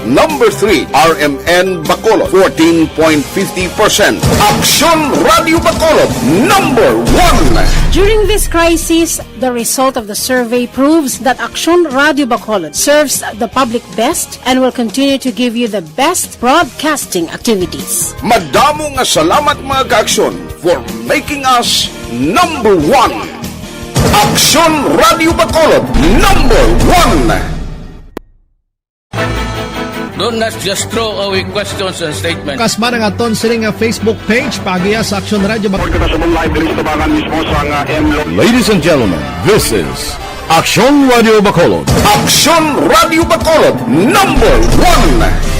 Number 3, RMN Bacolod, 14.50%. Action Radio Bacolod, number 1. During this crisis, the result of the survey proves that Action Radio Bacolod serves the public best and will continue to give you the best broadcasting activities. Madamo nga salamat mga kaaksyon for making us number 1. Action Radio Bacolod number 1. Don't not just throw away questions and statements. Kasma ng aton siling nga Facebook page pagiya sa Action Radio Bacolod. Ladies and gentlemen, this is Action Radio Bacolod. Action Radio Bacolod number 1.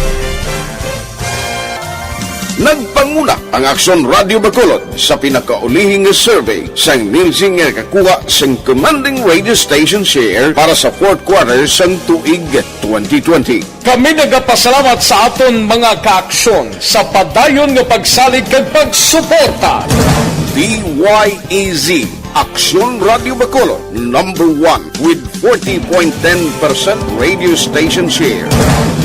Nagpanguna ang Action Radio Bacolod sa pinakaulihing survey sang nilsing nga kakuha sang commanding radio station share para sa fourth quarter sang tuig 2020. Kami nagapasalamat sa aton mga kaaksyon sa padayon nga pagsalig kag pagsuporta. DYEZ Action Radio Bacolod number 1 with 40.10% radio station share.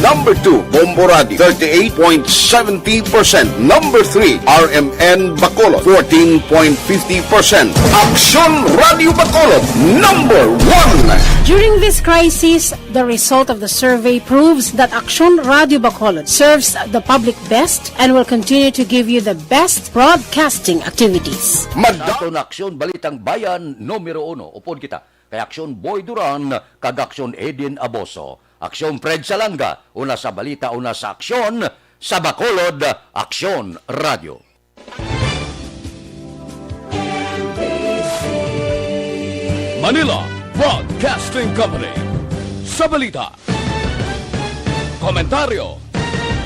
Number 2, Bombo Radio, 38.70%. Number 3, RMN Bacolod, 14.50%. Action Radio Bacolod, number 1. During this crisis, the result of the survey proves that Action Radio Bacolod serves the public best and will continue to give you the best broadcasting activities. Aton Aksyon Balitang Bayan numero 1. Upod kita kay Aksyon Boy Duran kag Aksyon Edin Aboso. Aksyon Fred Salanga, una sa balita, una sa aksyon, sa Bacolod, Aksyon Radio. Manila Broadcasting Company. Sa balita, komentaryo,